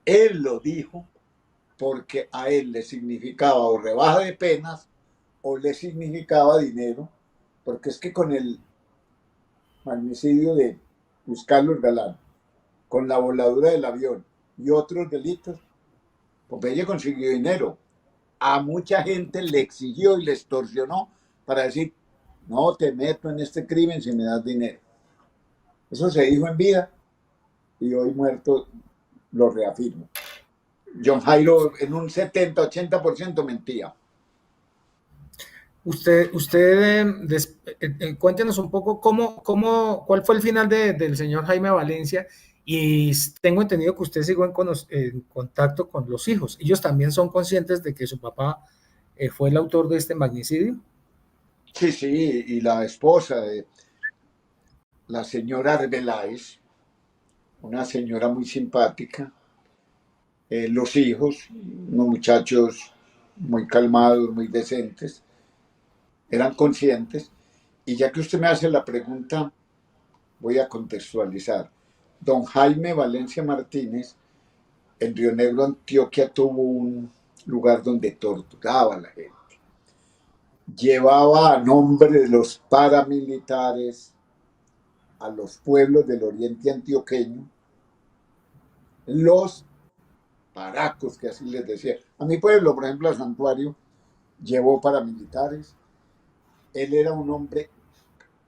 Él lo dijo porque a él le significaba o rebaja de penas o le significaba dinero, porque es que con el magnicidio de Luis Carlos Galán, con la voladura del avión y otros delitos, Popeye consiguió dinero. A mucha gente le exigió y le extorsionó para decir, no te meto en este crimen si me das dinero. Eso se dijo en vida y hoy muerto lo reafirmo. John Jairo en un 70-80% mentía. Cuéntenos un poco cuál fue el final del señor Jaime Valencia, y tengo entendido que usted siguió en contacto con los hijos. ¿Ellos también son conscientes de que su papá fue el autor de este magnicidio? Sí, sí, y la esposa de la señora Arbeláez, una señora muy simpática, los hijos, unos muchachos muy calmados, muy decentes, eran conscientes. Y ya que usted me hace la pregunta, voy a contextualizar. Don Jaime Valencia Martínez, en Río Negro, Antioquia, tuvo un lugar donde torturaba a la gente. Llevaba a nombre de los paramilitares a los pueblos del oriente antioqueño, los paracos, que así les decía. A mi pueblo, por ejemplo, a Santuario, llevó paramilitares. Él era un hombre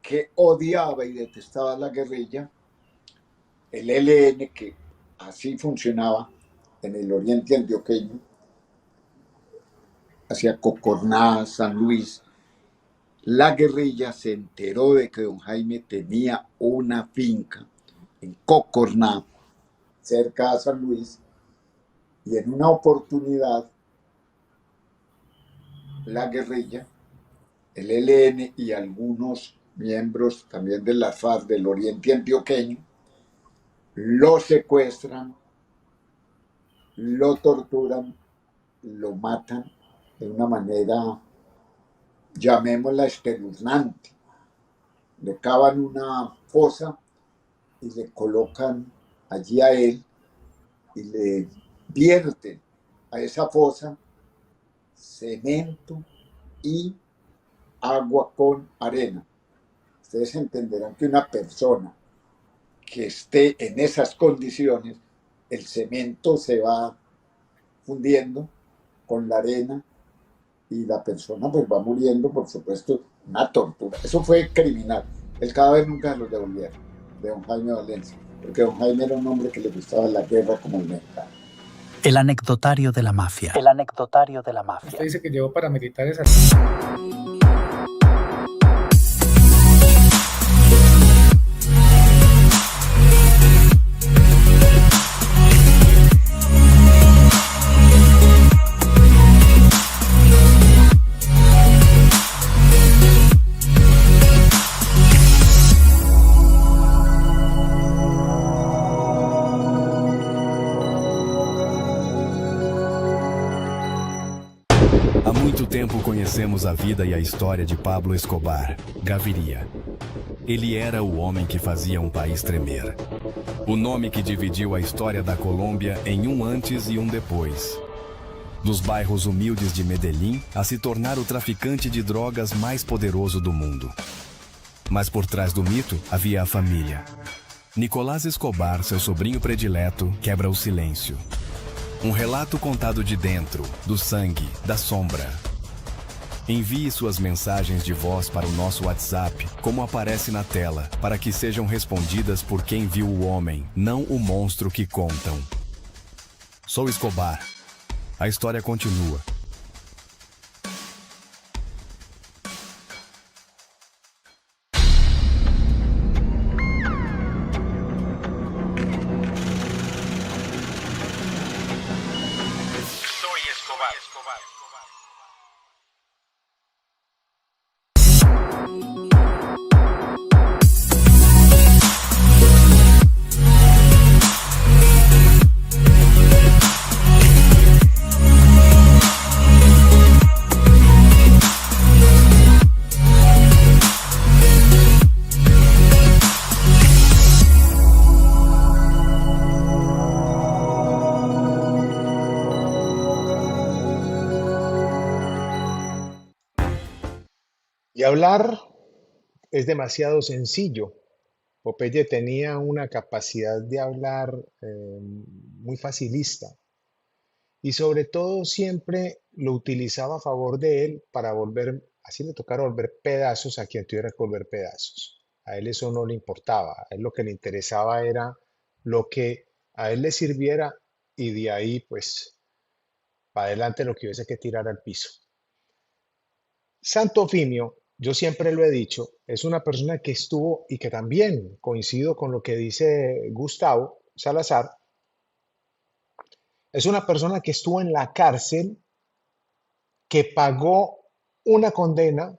que odiaba y detestaba la guerrilla. El ELN, que así funcionaba en el oriente antioqueño, hacia Cocorná, San Luis. La guerrilla se enteró de que don Jaime tenía una finca en Cocorná, cerca de San Luis, y en una oportunidad la guerrilla, el ELN y algunos miembros también de la FARC del oriente antioqueño lo secuestran, lo torturan, lo matan de una manera, llamémosla, espeluznante. Le cavan una fosa y le colocan allí a él y le vierten a esa fosa cemento y agua con arena. Ustedes entenderán que una persona que esté en esas condiciones, el cemento se va fundiendo con la arena y la persona pues va muriendo, por supuesto, una tortura. Eso fue criminal. El cadáver nunca se lo devolvieron, de don Jaime Valencia, porque don Jaime era un hombre que le gustaba la guerra como el mexicano. El anecdotario de la mafia. El anecdotario de la mafia. Usted dice que llevó paramilitares a... Há muito tempo conhecemos a vida e a história de Pablo Escobar Gaviria. Ele era o homem que fazia um país tremer. O nome que dividiu a história da Colômbia em um antes e um depois. Dos bairros humildes de Medellín a se tornar o traficante de drogas mais poderoso do mundo. Mas por trás do mito havia a família. Nicolás Escobar, seu sobrinho predileto, quebra o silêncio. Um relato contado de dentro, do sangue, da sombra. Envie suas mensagens de voz para o nosso WhatsApp, como aparece na tela, para que sejam respondidas por quem viu o homem, não o monstro que contam. Sou Escobar. A história continua. Y hablar es demasiado sencillo. Popeye tenía una capacidad de hablar muy facilista y sobre todo siempre lo utilizaba a favor de él para volver, así le tocara volver pedazos a quien tuviera que volver pedazos. A él eso no le importaba. A él lo que le interesaba era lo que a él le sirviera y de ahí, pues, para adelante lo que hubiese que tirar al piso. Santo Ofimio, yo siempre lo he dicho, es una persona que estuvo y que también coincido con lo que dice Gustavo Salazar, es una persona que estuvo en la cárcel, que pagó una condena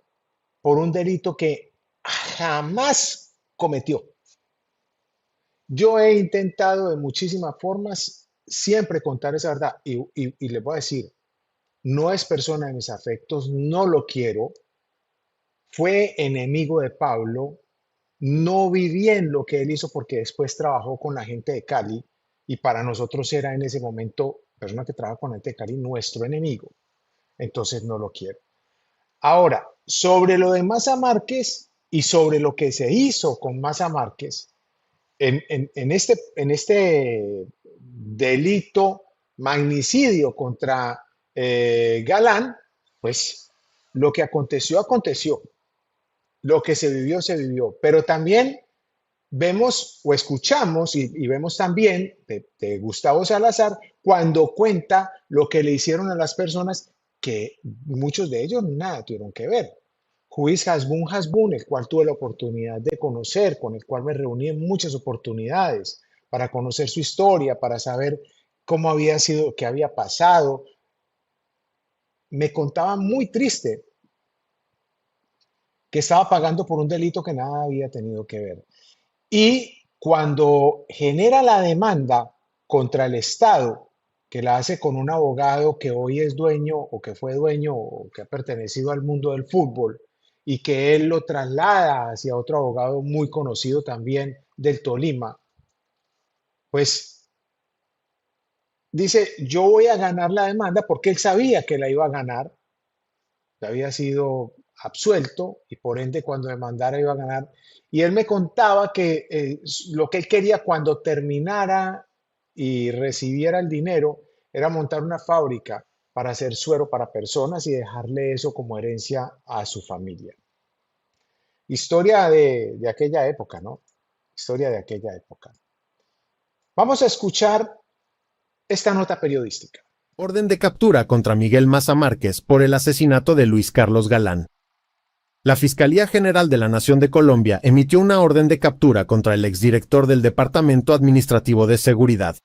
por un delito que jamás cometió. Yo he intentado de muchísimas formas siempre contar esa verdad y les voy a decir, no es persona de mis afectos, no lo quiero, fue enemigo de Pablo, no vi bien lo que él hizo porque después trabajó con la gente de Cali y para nosotros era en ese momento, persona que trabaja con la gente de Cali, nuestro enemigo. Entonces no lo quiero. Ahora, sobre lo de Maza Márquez y sobre lo que se hizo con Maza Márquez, en este delito, magnicidio contra Galán, pues lo que aconteció, aconteció. Lo que se vivió. Pero también vemos o escuchamos y vemos también de Gustavo Salazar cuando cuenta lo que le hicieron a las personas que muchos de ellos nada tuvieron que ver. Juiz Hasbun, el cual tuve la oportunidad de conocer, con el cual me reuní en muchas oportunidades para conocer su historia, para saber cómo había sido, qué había pasado. Me contaba muy triste que estaba pagando por un delito que nada había tenido que ver. Y cuando genera la demanda contra el Estado, que la hace con un abogado que hoy es dueño o que fue dueño o que ha pertenecido al mundo del fútbol y que él lo traslada hacia otro abogado muy conocido también del Tolima, pues dice, yo voy a ganar la demanda porque él sabía que la iba a ganar, había sido absuelto y por ende cuando demandara iba a ganar. Y él me contaba que lo que él quería cuando terminara y recibiera el dinero era montar una fábrica para hacer suero para personas y dejarle eso como herencia a su familia. Historia de aquella época, ¿no? Historia de aquella época. Vamos a escuchar esta nota periodística. Orden de captura contra Miguel Maza Márquez por el asesinato de Luis Carlos Galán. La Fiscalía General de la Nación de Colombia emitió una orden de captura contra el exdirector del Departamento Administrativo de Seguridad,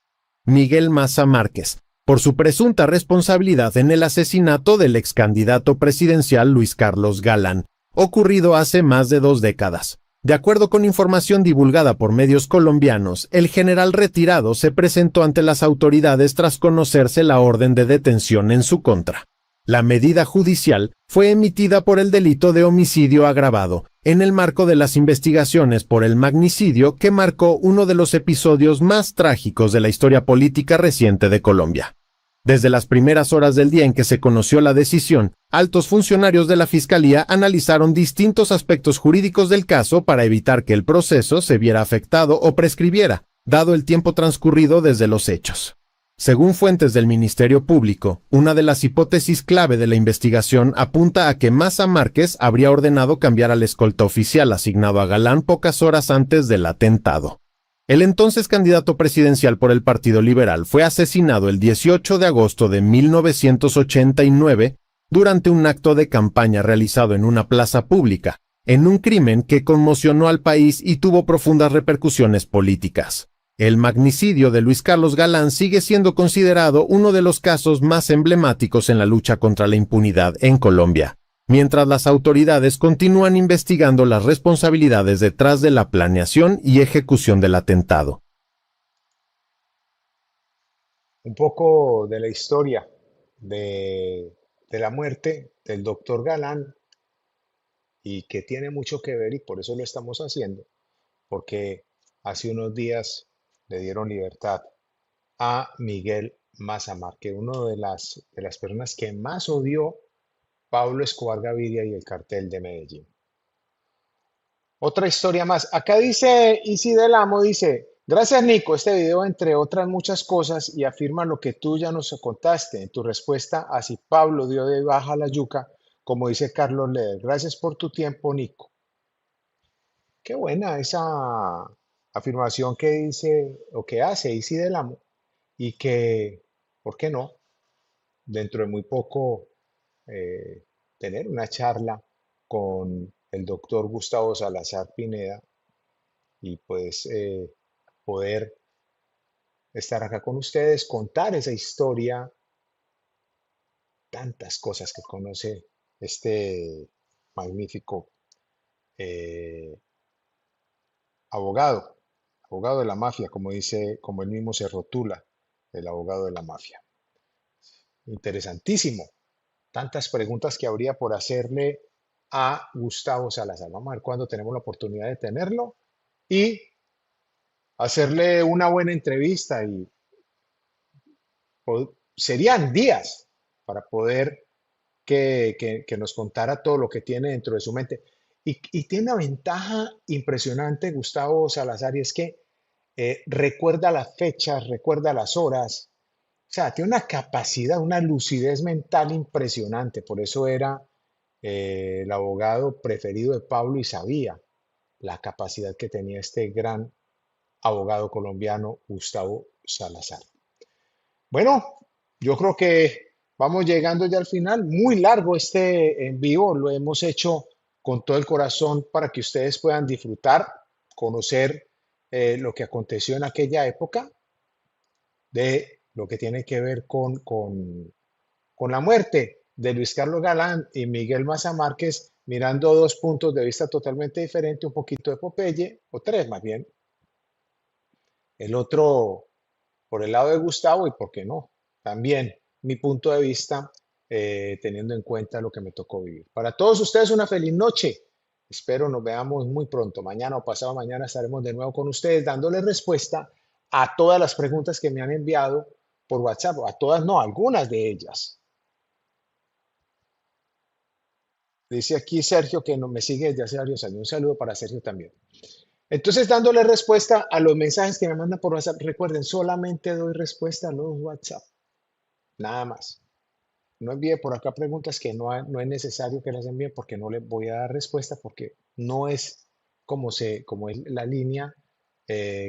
Miguel Maza Márquez, por su presunta responsabilidad en el asesinato del excandidato presidencial Luis Carlos Galán, ocurrido hace más de 2 décadas. De acuerdo con información divulgada por medios colombianos, el general retirado se presentó ante las autoridades tras conocerse la orden de detención en su contra. La medida judicial fue emitida por el delito de homicidio agravado, en el marco de las investigaciones por el magnicidio que marcó uno de los episodios más trágicos de la historia política reciente de Colombia. Desde las primeras horas del día en que se conoció la decisión, altos funcionarios de la Fiscalía analizaron distintos aspectos jurídicos del caso para evitar que el proceso se viera afectado o prescribiera, dado el tiempo transcurrido desde los hechos. Según fuentes del Ministerio Público, una de las hipótesis clave de la investigación apunta a que Maza Márquez habría ordenado cambiar al escolta oficial asignado a Galán pocas horas antes del atentado. El entonces candidato presidencial por el Partido Liberal fue asesinado el 18 de agosto de 1989 durante un acto de campaña realizado en una plaza pública, en un crimen que conmocionó al país y tuvo profundas repercusiones políticas. El magnicidio de Luis Carlos Galán sigue siendo considerado uno de los casos más emblemáticos en la lucha contra la impunidad en Colombia, mientras las autoridades continúan investigando las responsabilidades detrás de la planeación y ejecución del atentado. Un poco de la historia de la muerte del doctor Galán y que tiene mucho que ver y por eso lo estamos haciendo, porque hace unos días le dieron libertad a Miguel Maza Márquez, uno de las personas que más odió Pablo Escobar Gaviria y el cartel de Medellín. Otra historia más. Acá dice Isi del Amo, dice, gracias Nico, este video entre otras muchas cosas y afirma lo que tú ya nos contaste en tu respuesta a si Pablo dio de baja la yuca, como dice Carlos Leder. Gracias por tu tiempo, Nico. Qué buena esa afirmación que dice o que hace Isi del Amo y que, ¿por qué no? Dentro de muy poco tener una charla con el doctor Gustavo Salazar Pineda y pues poder estar acá con ustedes, contar esa historia, tantas cosas que conoce este magnífico eh, abogado, abogado de la mafia, como dice, como él mismo se rotula, el abogado de la mafia. Interesantísimo. Tantas preguntas que habría por hacerle a Gustavo Salazar. Vamos a ver cuándo tenemos la oportunidad de tenerlo y hacerle una buena entrevista y serían días para poder que nos contara todo lo que tiene dentro de su mente. Y tiene una ventaja impresionante Gustavo Salazar y es que recuerda las fechas, recuerda las horas, o sea, tiene una capacidad, una lucidez mental impresionante. Por eso era el abogado preferido de Pablo y sabía la capacidad que tenía este gran abogado colombiano, Gustavo Salazar. Bueno, yo creo que vamos llegando ya al final. Muy largo este en vivo, lo hemos hecho con todo el corazón para que ustedes puedan disfrutar, conocer lo que aconteció en aquella época, de lo que tiene que ver con la muerte de Luis Carlos Galán y Miguel Maza Márquez, mirando dos puntos de vista totalmente diferentes, un poquito de Popeye, o tres más bien. El otro por el lado de Gustavo y, ¿por qué no? También mi punto de vista, teniendo en cuenta lo que me tocó vivir. Para todos ustedes, una feliz noche. Espero nos veamos muy pronto. Mañana o pasado mañana estaremos de nuevo con ustedes dándoles respuesta a todas las preguntas que me han enviado por WhatsApp. A todas no, algunas de ellas. Dice aquí Sergio que no me sigue desde hace varios años. Un saludo para Sergio también. Entonces, dándole respuesta a los mensajes que me mandan por WhatsApp. Recuerden, solamente doy respuesta a los WhatsApp. Nada más. No envíe por acá preguntas que no es necesario que las envíen porque no les voy a dar respuesta porque no es como es la línea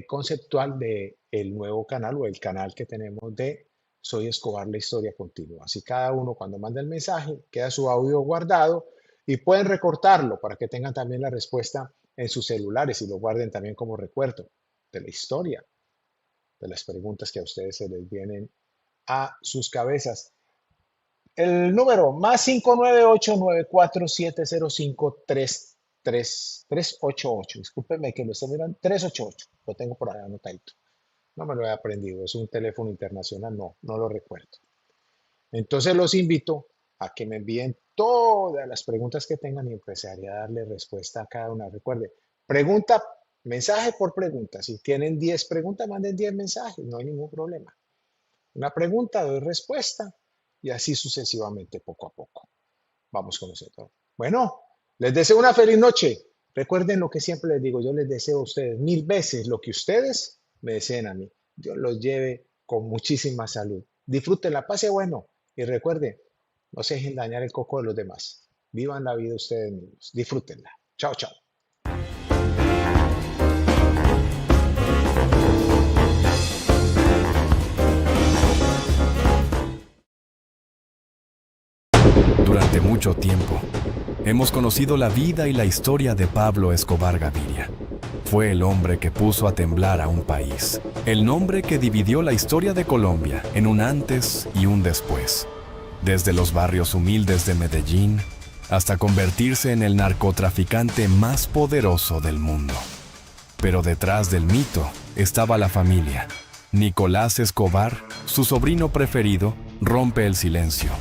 conceptual de el nuevo canal o el canal que tenemos de Soy Escobar, la historia continua. Así cada uno cuando manda el mensaje queda su audio guardado y pueden recortarlo para que tengan también la respuesta en sus celulares y lo guarden también como recuerdo de la historia, de las preguntas que a ustedes se les vienen a sus cabezas. El número más 598-94705-388. Discúlpenme que lo estoy mirando. 388. Lo tengo por ahí anotadito. No me lo he aprendido. Es un teléfono internacional. No lo recuerdo. Entonces los invito a que me envíen todas las preguntas que tengan y empezaré a darle respuesta a cada una. Recuerde, pregunta, mensaje por pregunta. Si tienen 10 preguntas, manden 10 mensajes. No hay ningún problema. Una pregunta, doy respuesta. Y así sucesivamente, poco a poco. Vamos con nosotros. Bueno, les deseo una feliz noche. Recuerden lo que siempre les digo. Yo les deseo a ustedes 1000 veces lo que ustedes me deseen a mí. Dios los lleve con muchísima salud. Disfruten la paz y bueno. Y recuerden, no se dejen dañar el coco de los demás. Vivan la vida ustedes mismos. Disfrútenla. Chao, chao. Durante mucho tiempo, hemos conocido la vida y la historia de Pablo Escobar Gaviria. Fue el hombre que puso a temblar a un país, el nombre que dividió la historia de Colombia en un antes y un después. Desde los barrios humildes de Medellín hasta convertirse en el narcotraficante más poderoso del mundo. Pero detrás del mito estaba la familia. Nicolás Escobar, su sobrino preferido, rompe el silencio.